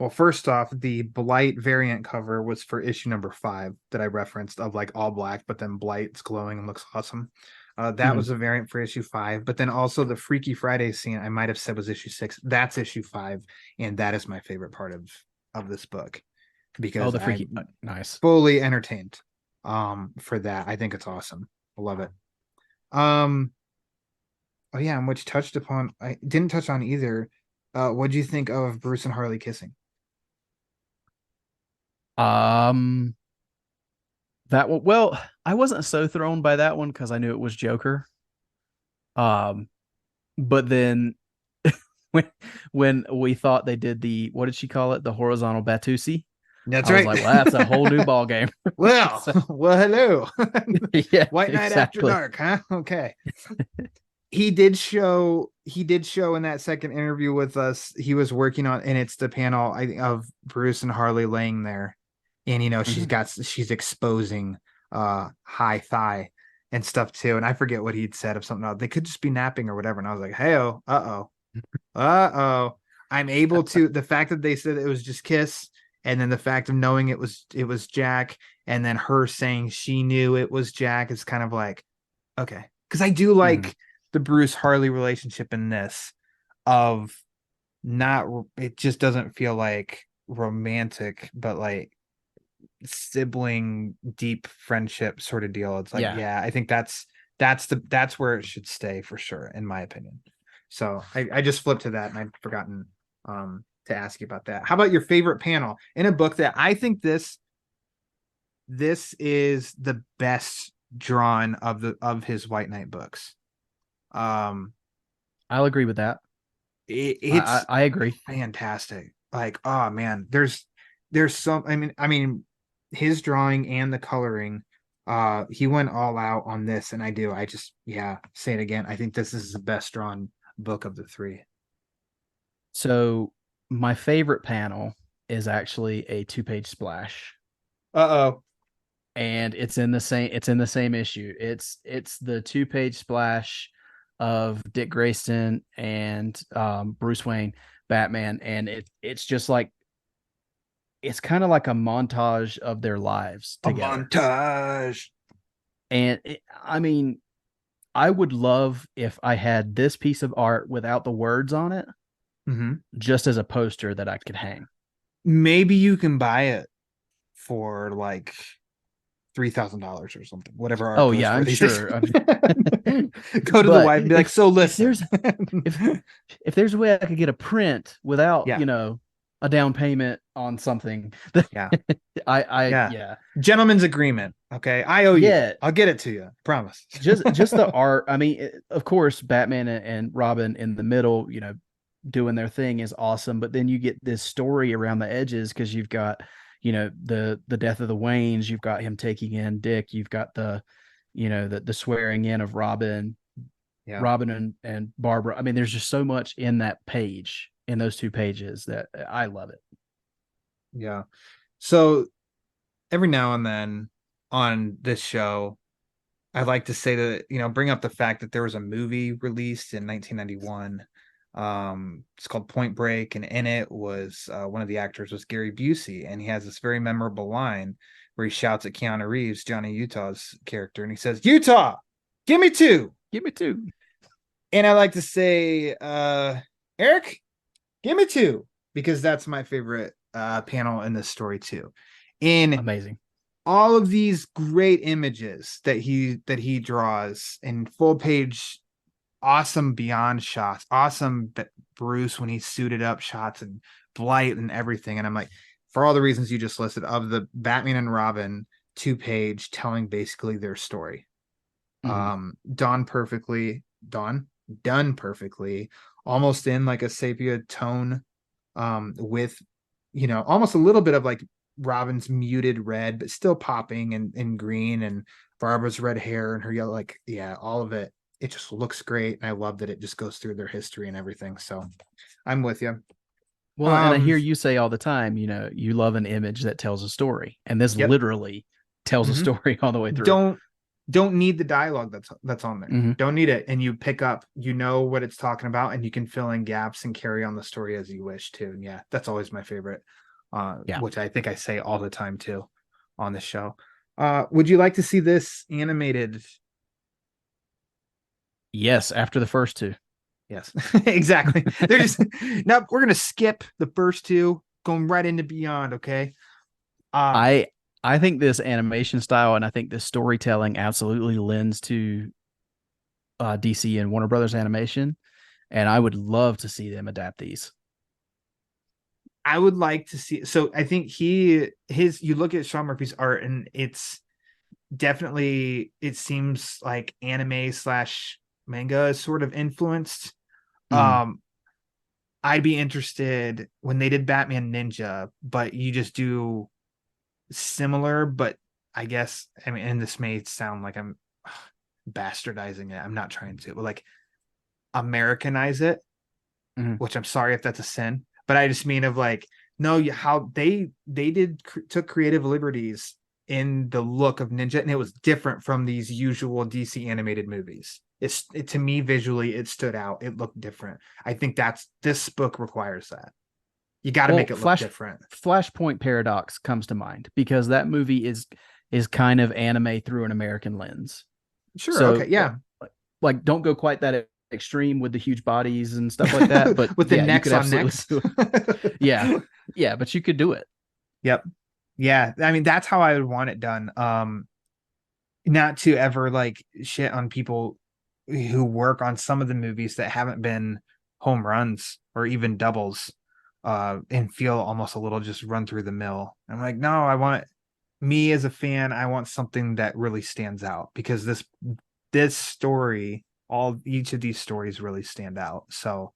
Well, first off, the Blight variant cover was for issue #5 that I referenced, of like all black, but then Blight's glowing and looks awesome. That was a variant for issue 5, but then also the Freaky Friday scene I might have said was issue 6. That's issue 5, and that is my favorite part of this book, because the freaky, I'm nice, fully entertained for that. I think it's awesome. I love it. Oh yeah, and which touched upon, I didn't touch on either. What do you think of Bruce and Harley kissing? That one, well, I wasn't so thrown by that one because I knew it was Joker. But then when we thought they did what did she call it? The horizontal Batusi. That's I right. was like, well, that's a whole new ball game. Well, hello. Yeah, White Knight After Dark, huh? Okay. He did show in that second interview with us. He was working on, and it's the panel of Bruce and Harley laying there, and she's exposing high thigh and stuff too. And I forget what he'd said of something else. They could just be napping or whatever. And I was like, hey, I'm able to, the fact that they said it was just kiss, and then the fact of knowing it was Jack, and then her saying she knew it was Jack, is kind of like, okay. Because I do like the Bruce Harley relationship in this, of not, it just doesn't feel like romantic, but like sibling deep friendship sort of deal. It's like, yeah, I think that's where it should stay for sure, in my opinion. So I just flipped to that, and I'd forgotten to ask you about that. How about your favorite panel in a book that I think this is the best drawn of his White Knight books? I'll agree with that. It's I agree. Fantastic. Like, oh man, there's some, I mean his drawing and the coloring, he went all out on this, and I just say it again, I think this is the best drawn book of the 3. So my favorite panel is actually a 2-page splash. And it's in the same issue. It's the 2-page splash of Dick Grayson and Bruce Wayne, Batman, and it's just like, it's kind of like a montage of their lives together. A montage. And I mean, I would love if I had this piece of art without the words on it, just as a poster that I could hang. Maybe you can buy it for like $3,000 or something, whatever. Oh yeah, I'm sure. Go to the wife and be like, so listen, if there's a way I could get a print without a down payment on something, gentleman's agreement. Okay, I owe you. I'll get it to you. Promise. just the art. I mean, of course, Batman and Robin in the middle, doing their thing is awesome, but then you get this story around the edges, because you've got the death of the Waynes, you've got him taking in Dick, you've got the swearing in of Robin, Robin and Barbara. I mean, there's just so much in that page, in those 2 pages, that I love it. Yeah. So every now and then on this show, I like to say that, bring up the fact that there was a movie released in 1991. It's called Point Break, and in it was one of the actors was Gary Busey, and he has this very memorable line where he shouts at Keanu Reeves, Johnny Utah's character, and he says, "Utah, give me two." Give me two. And I like to say, Eric, give me two, because that's my favorite panel in this story too. In Amazing. all of these great images that he draws in full page, awesome Beyond shots, awesome Bruce when he's suited up shots, and Blight and everything. And I'm like, for all the reasons you just listed, of the Batman and Robin 2-page telling basically their story, done perfectly, almost in like a sepia tone, with almost a little bit of like Robin's muted red, but still popping and green, and Barbara's red hair and her yellow, like, yeah, all of it. It just looks great. And I love that it just goes through their history and everything. So I'm with you. Well, and I hear you say all the time, you love an image that tells a story. And this literally tells a story all the way through. Don't need the dialogue that's on there. Don't need it. And you pick up, what it's talking about, and you can fill in gaps and carry on the story as you wish to. And yeah, that's always my favorite. Which I think I say all the time too on the show. Would you like to see this animated? Yes, after the first two. Yes, exactly. They're just no. We're gonna skip the first two, going right into Beyond. Okay. I think this animation style and I think this storytelling absolutely lends to DC and Warner Brothers animation, and I would love to see them adapt these. I would like to see. So I think you look at Sean Murphy's art, and it's definitely, it seems like anime / manga is sort of influenced. I'd be interested when they did Batman Ninja, but you just do similar, but I guess, I mean, and this may sound like I'm bastardizing it. I'm not trying to, but like Americanize it, which I'm sorry if that's a sin. But I just mean of like, no, how they took creative liberties in the look of Ninja, and it was different from these usual DC animated movies. To me, visually, it stood out. It looked different. I think this book requires that. You got to make it look different. Flashpoint Paradox comes to mind because that movie is kind of anime through an American lens. Sure. So, okay. Yeah. Like don't go quite that extreme with the huge bodies and stuff like that, but with the necks on necks. yeah, but you could do it. Yep. Yeah, I mean that's how I would want it done. Not to ever like shit on people who work on some of the movies that haven't been home runs or even doubles, and feel almost a little just run through the mill. I'm like, no, I want me as a fan. I want something that really stands out, because this story, each of these stories really stand out. So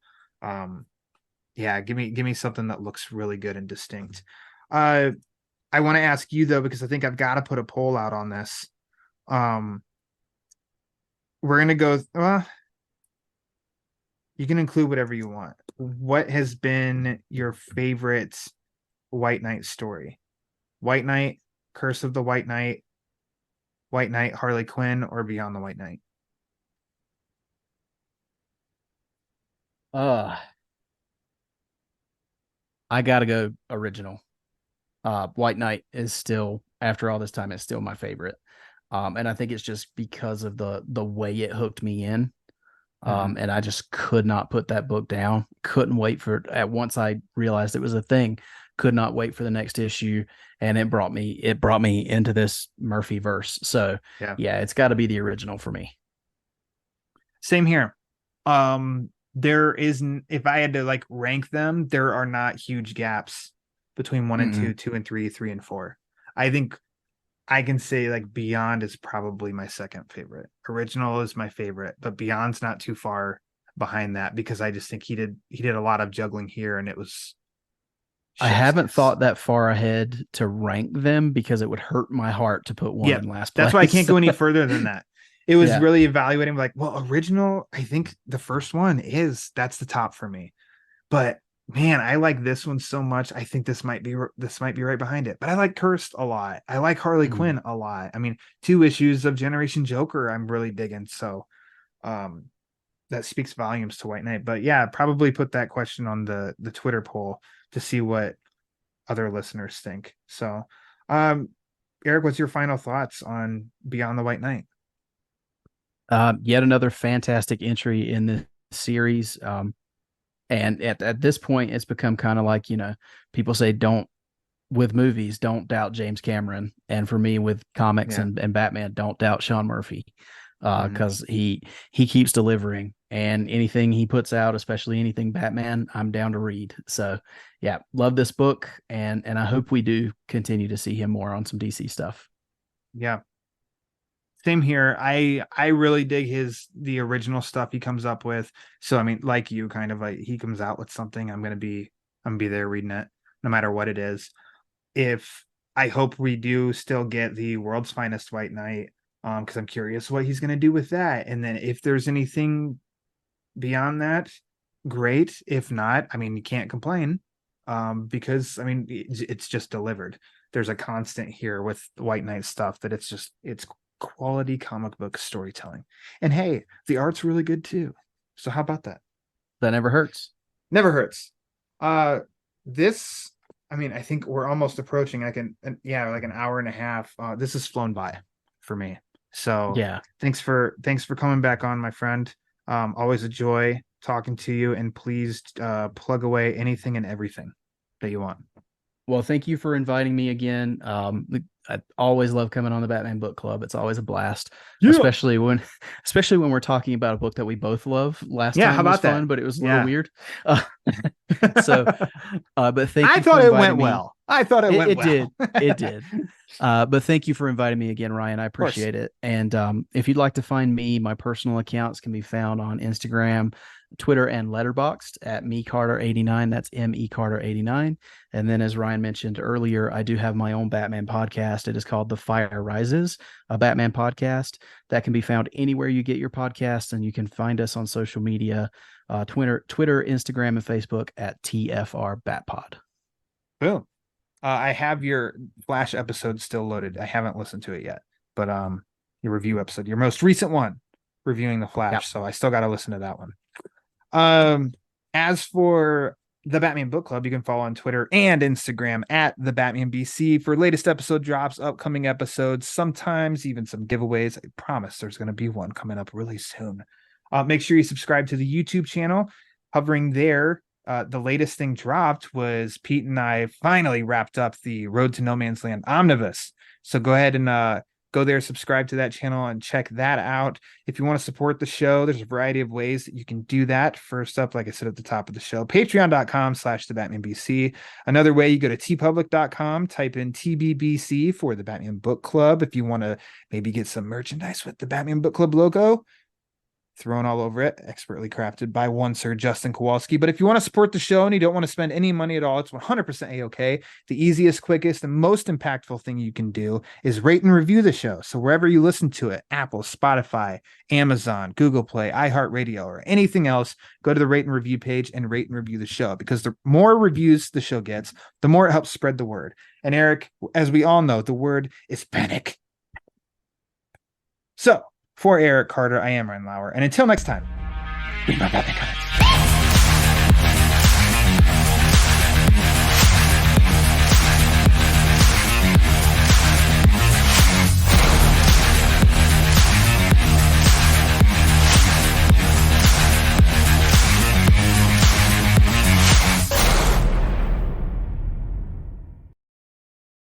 yeah, give me something that looks really good and distinct. I want to ask you though, because I think I've got to put a poll out on this. We're gonna go, you can include whatever you want. What has been your favorite White Knight story? White Knight, Curse of the White Knight, Harley Quinn, or Beyond the White Knight? I gotta go original. White Knight is still, after all this time, it's still my favorite. And I think it's just because of the way it hooked me in. And I just could not put that book down. Couldn't wait for it. Once I realized it was a thing, could not wait for the next issue. And it brought me into this Murphyverse. So yeah, it's got to be the original for me. Same here. There isn't, if I had to like rank them, there are not huge gaps between 1 and 2, 2 and 3, 3 and 4. I think I can say like Beyond is probably my second favorite. Original is my favorite, but Beyond's not too far behind that, because I just think he did a lot of juggling here, and it was. I haven't thought that far ahead to rank them because it would hurt my heart to put one in last place. That's why I can't go any further than that. It was really evaluating, like, well, original, I think the first one that's the top for me. But Man, I like this one so much. I think this might be right behind it. But I like Cursed a lot. I like Harley Quinn a lot. I mean, 2 issues of Generation Joker I'm really digging. So um that speaks volumes to White Knight. But yeah, probably put that question on the Twitter poll to see what other listeners think. So Eric, what's your final thoughts on Beyond the White Knight? Yet another fantastic entry in the series. And at this point, it's become kind of like, people say with movies, don't doubt James Cameron. And for me, with comics Yeah. and Batman, don't doubt Sean Murphy, because he keeps delivering, and anything he puts out, especially anything Batman, I'm down to read. So yeah, love this book, and I hope we do continue to see him more on some DC stuff. Yeah. Same here. I really dig the original stuff he comes up with. So I mean, like you, kind of like he comes out with something, I'm gonna be there reading it, no matter what it is. If I hope we do still get the World's Finest White Knight, because I'm curious what he's gonna do with that. And then if there's anything beyond that, great. If not, I mean, you can't complain, because I mean it's just delivered. There's a constant here with White Knight stuff that it's quality comic book storytelling. And hey, the art's really good too. So how about that? That never hurts. Never hurts. This, I mean, I think we're almost approaching like like an hour and a half. This has flown by for me. So Yeah. thanks for coming back on, my friend. Always a joy talking to you, and please plug away anything and everything that you want. Well, thank you for inviting me again. I always love coming on the Batman Book Club. It's always a blast, especially when we're talking about a book that we both love. Last time how was about that? fun, but it was a little weird. But thank you. I thought it went well. I thought it went well. Did. It did. But thank you for inviting me again, Ryan. I appreciate it. And if you'd like to find me, my personal accounts can be found on Instagram, Twitter, and Letterboxd at mecarter89. That's mecarter89. And then, as Ryan mentioned earlier, I do have my own Batman podcast. It is called The Fire Rises, a Batman podcast that can be found anywhere you get your podcasts, and you can find us on social media, Twitter, Instagram, and Facebook at TFR Batpod. Boom. I have your Flash episode still loaded. I haven't listened to it yet, but your review episode, your most recent one, reviewing the Flash. Yep. So I still got to listen to that one. As for the Batman Book Club, you can follow on Twitter and Instagram at the Batman BC for latest episode drops, upcoming episodes, sometimes even some giveaways. I promise there's going to be one coming up really soon. Make sure you subscribe to the YouTube channel. Hovering there, the latest thing dropped was Pete and I finally wrapped up the Road to No Man's Land omnibus. So go ahead and go there, subscribe to that channel, and check that out. If you want to support the show, there's a variety of ways that you can do that. First up, like I said at the top of the show, patreon.com/thebatmanbc. Another way, you go to tpublic.com, type in TBBC for the Batman Book Club. If you want to maybe get some merchandise with the Batman Book Club logo thrown all over it, expertly crafted by one Sir Justin Kowalski. But if you want to support the show and you don't want to spend any money at all, it's 100% a-okay. The easiest, quickest, and most impactful thing you can do is rate and review the show. So wherever you listen to it, Apple, Spotify, Amazon, Google Play, iHeartRadio, or anything else, go to the rate and review page and rate and review the show, because the more reviews the show gets, the more it helps spread the word. And Eric, as we all know, the word is panic. So for Eric Carter, I am Ryan Lauer. And until next time, be my Batman.